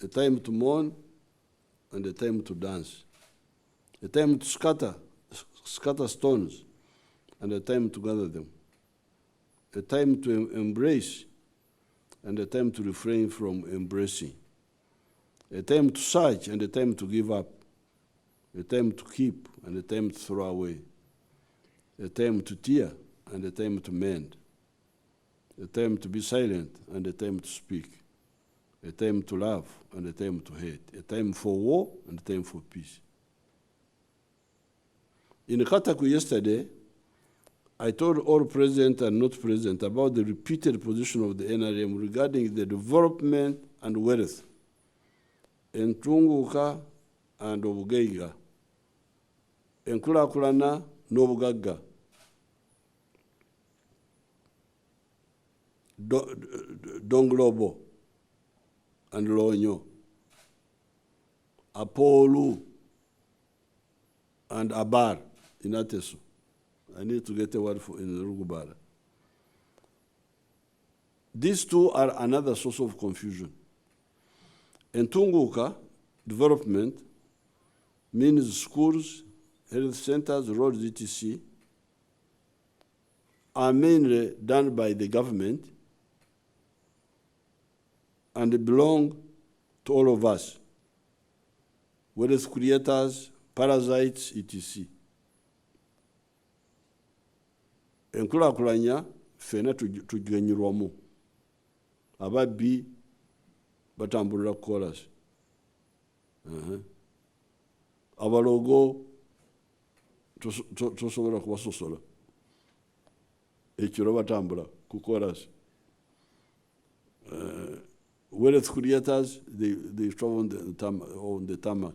S1: A time to mourn, and a time to dance. A time to scatter stones, and a time to gather them. A time to embrace, and a time to refrain from embracing. A time to search, and a time to give up. A time to keep, and a time to throw away. A time to tear, and a time to mend. A time to be silent, and a time to speak. A time to love, and a time to hate. A time for war, and a time for peace. In Kataku yesterday, I told all present and not present about the repeated position of the NRM regarding the development and wealth, entunguka and obugaiga, enkulakulana n'obugagga, Donglobo and Lonyo, Apolu and Abar in Atesu. I need to get a word for in Rugubara. These two are another source of confusion. In Tunguka, development means schools, health centers, roads, etc. are mainly done by the government and belong to all of us, wealth creators, parasites, etc. Enkulakulanya fena tugenyirwamu. Ababbi batambulira chorus. Abalogo tosobola kubasosola. Ekiro batambula ku chorus. Wealth creators, they travel on the tarmac.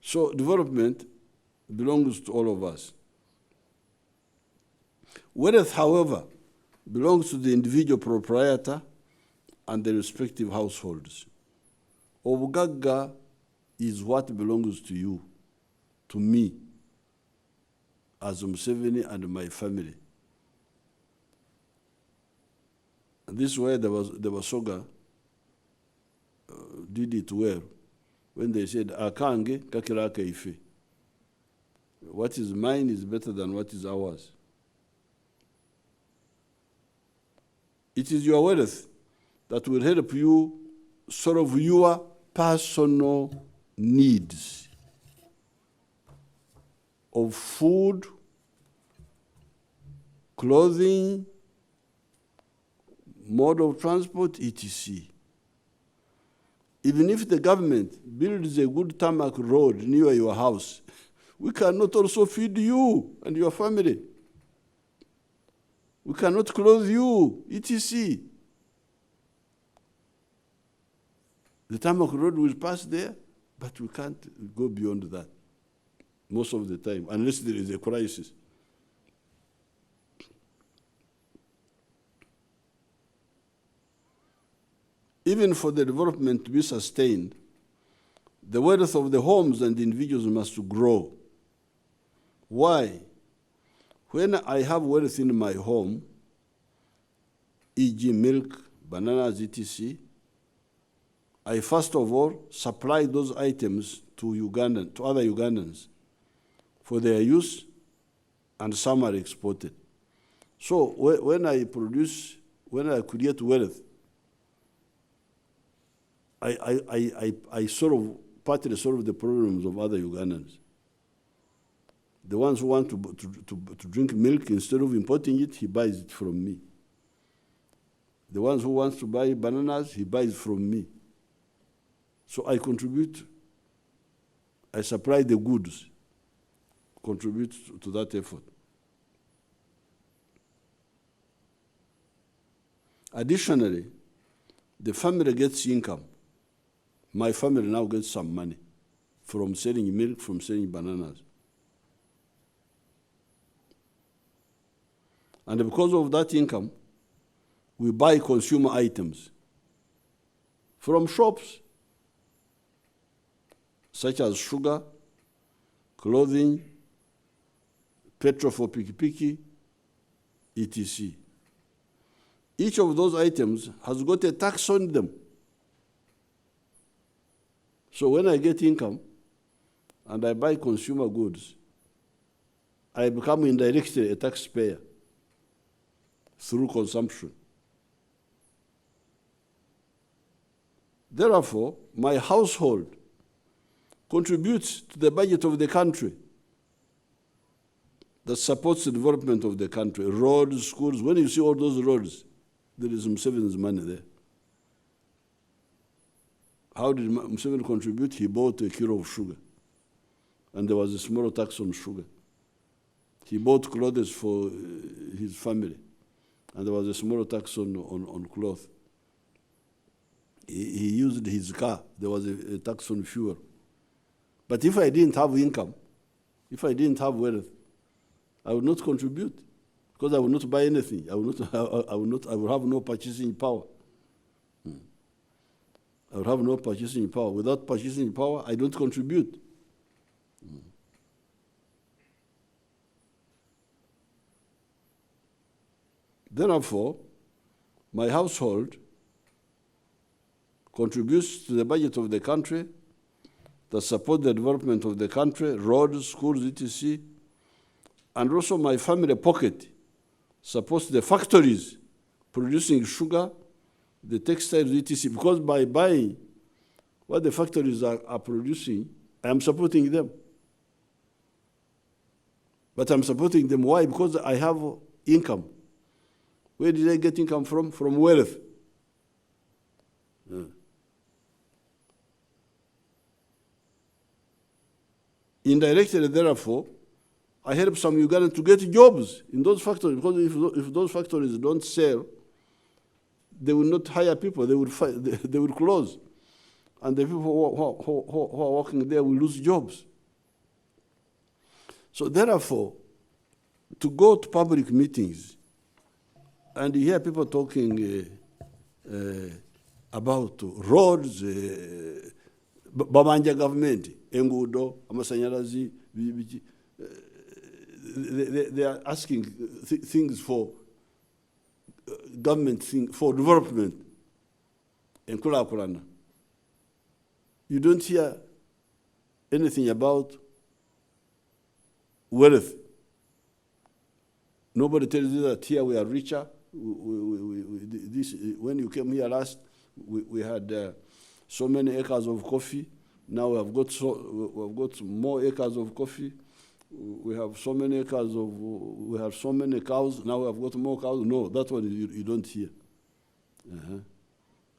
S1: So development belongs to all of us. Wealth, however, belongs to the individual proprietor and the respective households. Obugagga is what belongs to you, to me, as Museveni and my family. And this is why the Basoga did it well when they said, Akange kakiraka ife. What is mine is better than what is ours. It is your wealth that will help you solve your personal needs of food, clothing, mode of transport, etc. Even if the government builds a good tarmac road near your house, we cannot also feed you and your family. We cannot clothe you, etc. The tarmac road will pass there, but we can't go beyond that most of the time, unless there is a crisis. Even for the development to be sustained, the wealth of the homes and individuals must grow. Why? When I have wealth in my home, e.g. milk, bananas, etc., I first of all supply those items to other Ugandans for their use, and some are exported. So when I create wealth, I partly solve the problems of other Ugandans. The ones who want to drink milk, instead of importing it, he buys it from me. The ones who want to buy bananas, he buys from me. So I contribute, I supply the goods, contribute to that effort. Additionally, the family gets income. My family now gets some money from selling milk, from selling bananas. And because of that income, we buy consumer items from shops, such as sugar, clothing, petrol for piki-piki, etc. Each of those items has got a tax on them. So when I get income and I buy consumer goods, I become indirectly a taxpayer through consumption. Therefore, my household contributes to the budget of the country that supports the development of the country. Roads, schools, when you see all those roads, there is Museveni's money there. How did Museveni contribute? He bought a kilo of sugar, and there was a small tax on sugar. He bought clothes for his family, and there was a small tax on cloth. He used his car, there was a tax on fuel. But if I didn't have income, if I didn't have wealth, I would not contribute, because I would not buy anything. I would have no purchasing power. I would have no purchasing power. Without purchasing power, I don't contribute. Therefore, my household contributes to the budget of the country that support the development of the country, roads, schools, etc. And also my family pocket supports the factories producing sugar, the textiles, etc. Because by buying what the factories are producing, I am supporting them. But I'm supporting them, why? Because I have income. Where did I get income from? From wealth. Indirectly, therefore, I help some Ugandans to get jobs in those factories, because if those factories don't sell, they will not hire people, they will close. And the people who are working there will lose jobs. So therefore, to go to public meetings and you hear people talking about roads, Babanja government, engudo, amasanyalazi, they are asking things for government, for development in Kulakulana. You don't hear anything about wealth. Nobody tells you that here we are richer. When you came here last, we had so many acres of coffee. Now we have got more acres of coffee. We have so many acres of, we have so many cows. Now we have got more cows. No, that one you don't hear.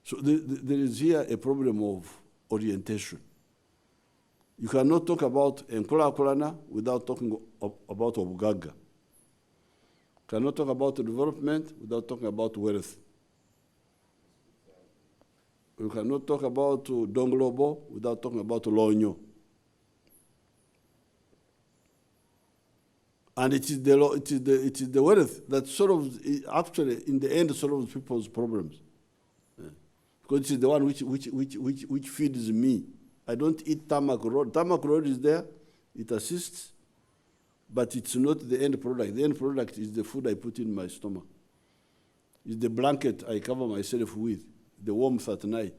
S1: So there is here a problem of orientation. You cannot talk about Nkulakulana without talking about Obugaga. You cannot talk about development without talking about wealth. You cannot talk about Donglobo without talking about Lonyo. And it is the wealth that actually in the end solves people's problems. Because it is the one which feeds me I don't eat tarmac road. Tarmac road is there, it assists, but it's not the end product. The end product is the food I put in my stomach. It's the blanket I cover myself with, the warmth at night.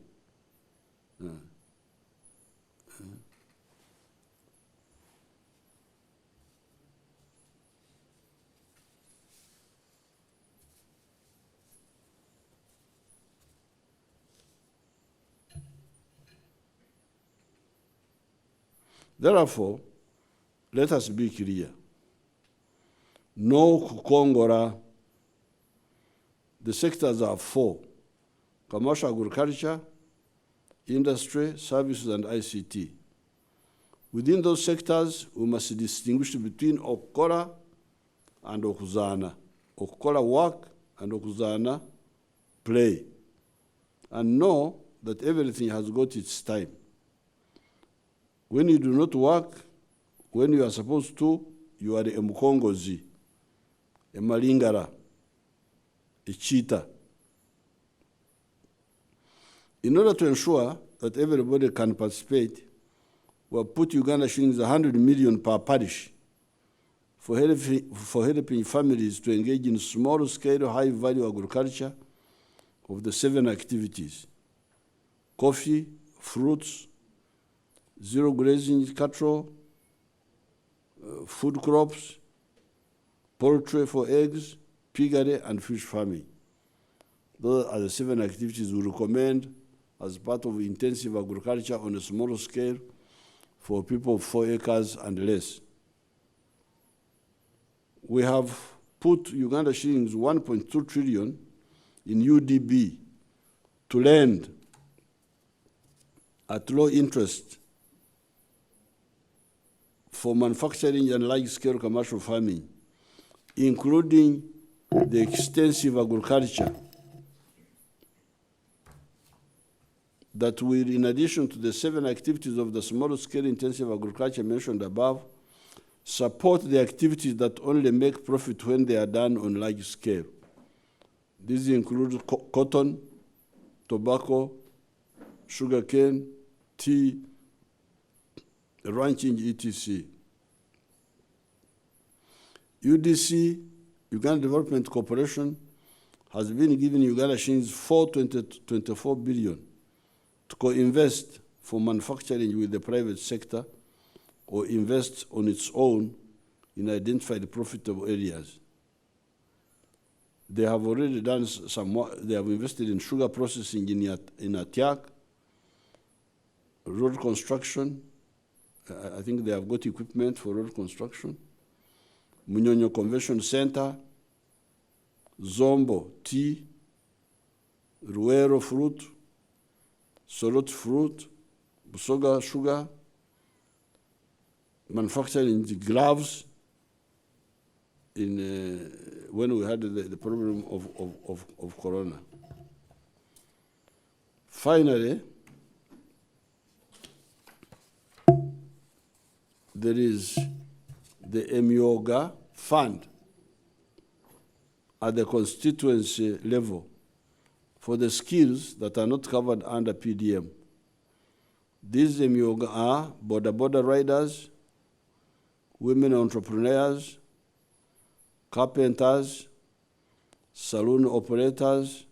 S1: Therefore, let us be clear. No kukongora. The sectors are four: commercial agriculture, industry, services, and ICT. Within those sectors, we must distinguish between okukora and okuzana. Okukora work and okuzana play. And know that everything has got its time. When you do not work, when you are supposed to, you are a mukongozi, a malingara, a cheater. In order to ensure that everybody can participate, we have put Uganda shillings 100 million per parish for helping families to engage in small-scale, high-value agriculture of the 7 activities: coffee, fruits, zero grazing cattle, food crops, poultry for eggs, piggery, and fish farming. Those are the 7 activities we recommend as part of intensive agriculture on a small scale for people of 4 acres and less. We have put Uganda shillings 1.2 trillion in UDB to lend at low interest for manufacturing and large-scale commercial farming, including the extensive agriculture that will, in addition to the 7 activities of the small-scale intensive agriculture mentioned above, support the activities that only make profit when they are done on large scale. These include cotton, tobacco, sugarcane, tea, ranching, etc. UDC, Uganda Development Corporation, has been given Uganda shillings 424 billion to co-invest for manufacturing with the private sector or invest on its own in identified profitable areas. They have already done they have invested in sugar processing in Atiak, road construction. I think they have got equipment for road construction. Munyonyo Convention Center, Zombo tea, Ruero fruit, Sorot fruit, Busoga sugar, manufacturing the gloves in when we had the problem of corona. Finally, there is the emyooga fund at the constituency level for the skills that are not covered under PDM. These emyooga are border riders, women entrepreneurs, carpenters, saloon operators,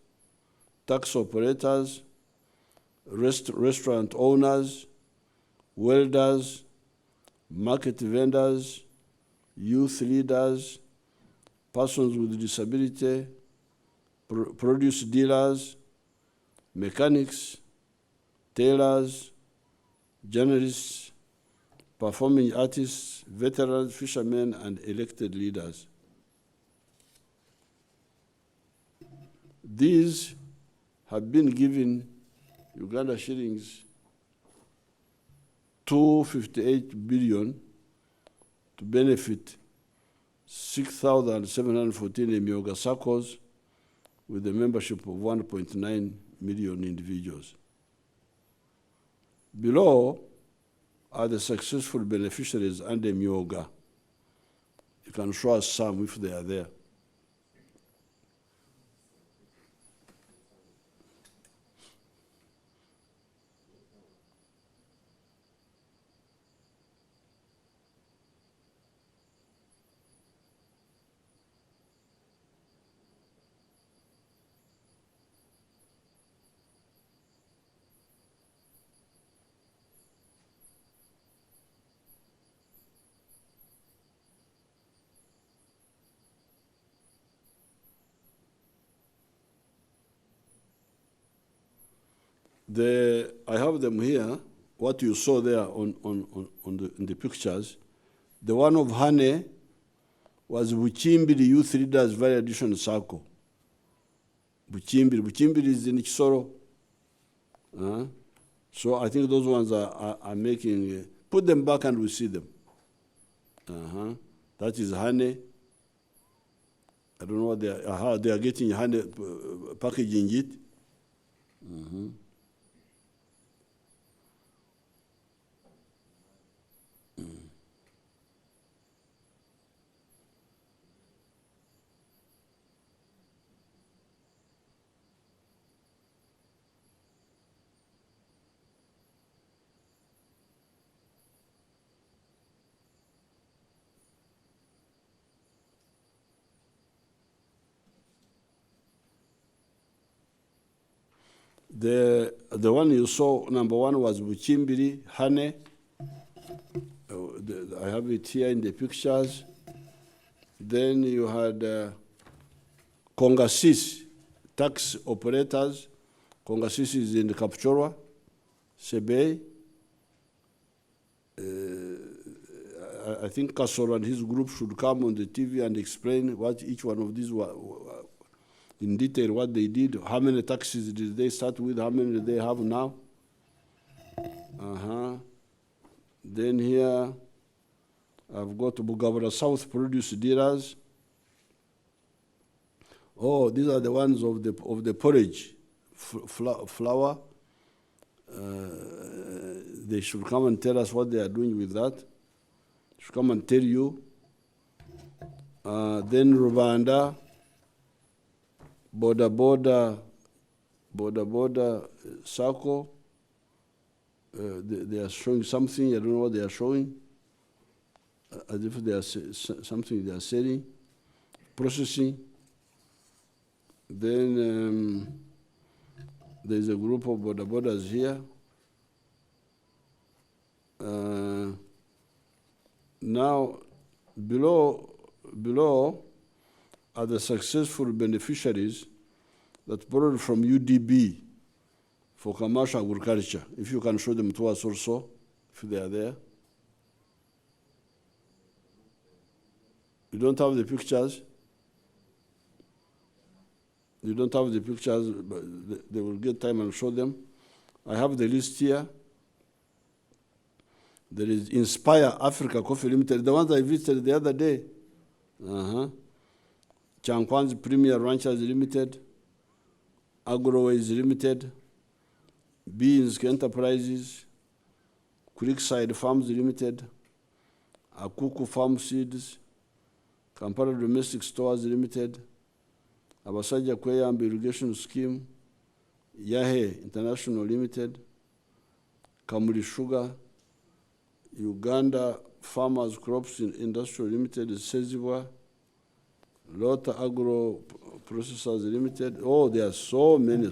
S1: taxi operators, restaurant owners, welders, market vendors, youth leaders, persons with disability, produce dealers, mechanics, tailors, journalists, performing artists, veterans, fishermen, and elected leaders. These have been given Uganda shillings 258 billion to benefit 6,714 emyooga circles with a membership of 1.9 million individuals. Below are the successful beneficiaries under emyooga. You can show us some if they are there. I have them here, what you saw there in the pictures. The one of honey was Buchimbiri Youth Leaders Validation Circle. Buchimbiri is in Kisoro. So I think those ones are making, put them back and we see them. That is honey. I don't know what how they are getting honey, packaging it. The one you saw, number one, was Buchimbiri, honey. I have it here in the pictures. Then you had Kongasis, tax operators. Kongasis is in Kapchorwa, Sebei. I think Kasoro and his group should come on the TV and explain what each one of these were, in detail what they did, how many taxis did they start with, how many do they have now. Then here, I've got Bugabura South Produce Dealers. Oh, these are the ones of the porridge, flour. They should come and tell us what they are doing with that. Should come and tell you. Then Rwanda, border circle. They are showing something. I don't know what they are showing. As if they are something they are selling, processing. Then there's a group of borders here. Now, below are the successful beneficiaries that borrowed from UDB for commercial agriculture. If you can show them to us also, if they are there. You don't have the pictures? You don't have the pictures, but they will get time and show them. I have the list here. There is Inspire Africa Coffee Limited, the ones I visited the other day. Chankwan's Premier Ranchers Limited, Agroways Limited, Beans Enterprises, Creekside Farms Limited, Akuku Farm Seeds, Kampala Domestic Stores Limited, Abasajja Kweyamba Irrigation Scheme, Yahe International Limited, Kamuri Sugar, Uganda Farmers Crops Industrial Limited, Sezibwa, Lota Agro Processors Limited. Oh, there are so many.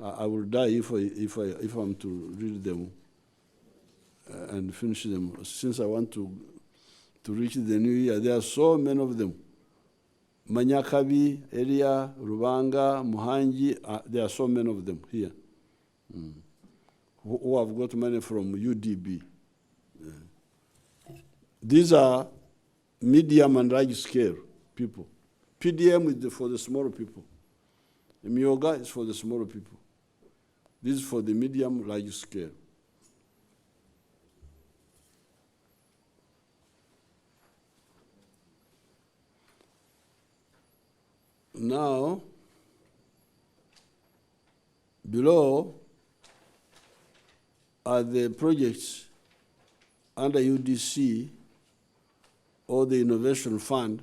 S1: I will die if I'm to read them and finish them. Since I want to reach the new year, there are so many of them. Manyakabi, Eria, Rubanga, Muhangi, there are so many of them here who have got money from UDB. These are medium and large scale people. PDM is for the smaller people. Emyooga is for the smaller people. This is for the medium, large scale. Now, below are the projects under UDC or the Innovation Fund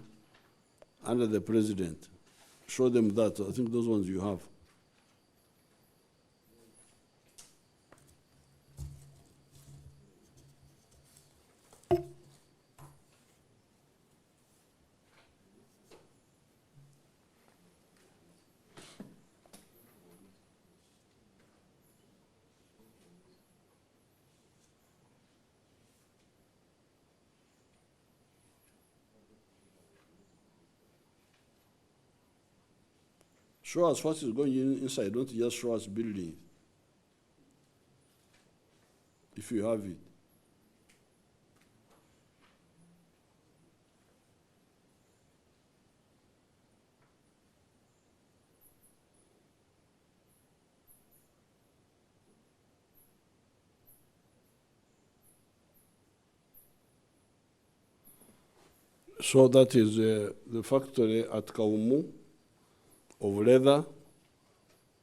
S1: under the President. Show them that. I think those ones you have. Show us what is going inside. Don't just show us buildings. if you have it. So that is the factory at Kaumu of leather.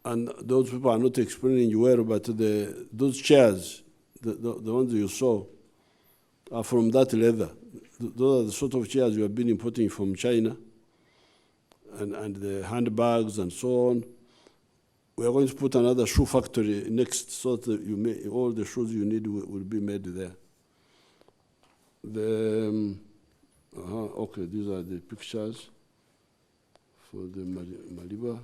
S1: And those people are not explaining where, but those chairs, the ones you saw, are from that leather. Those are the sort of chairs you have been importing from China, and the handbags and so on. We are going to put another shoe factory next, so that all the shoes you need will be made there. Okay, these are the pictures for the Maliba.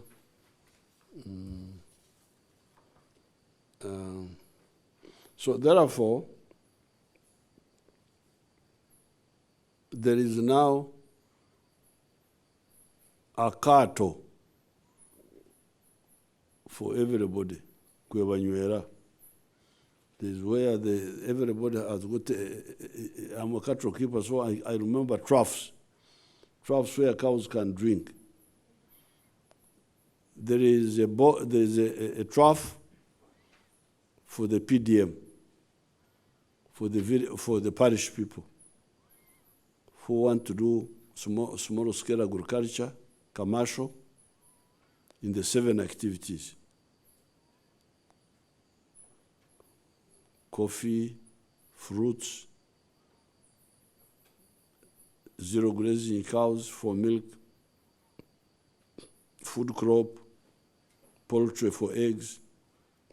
S1: So therefore, there is now a kato for everybody. Kwebanywera. This is where everybody has got. I'm a cattle keeper, so I remember troughs where cows can drink. There is a trough for the PDM, for the parish people who want to do small scale agriculture, commercial, in the 7 activities: coffee, fruits, zero grazing cows for milk, food crop, poultry for eggs,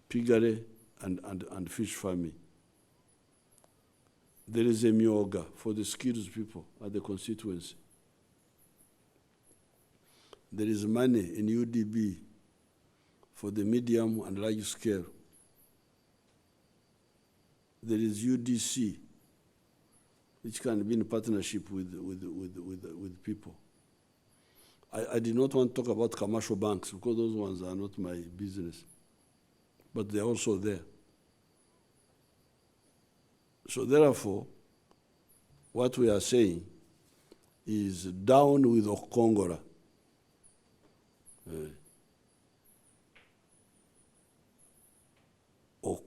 S1: piggery, and fish farming. There is emyooga for the skilled people at the constituency. There is money in UDB for the medium and large scale. There is UDC, which can be in partnership with people. I did not want to talk about commercial banks because those ones are not my business, but they're also there. So therefore, what we are saying is down with Okongora.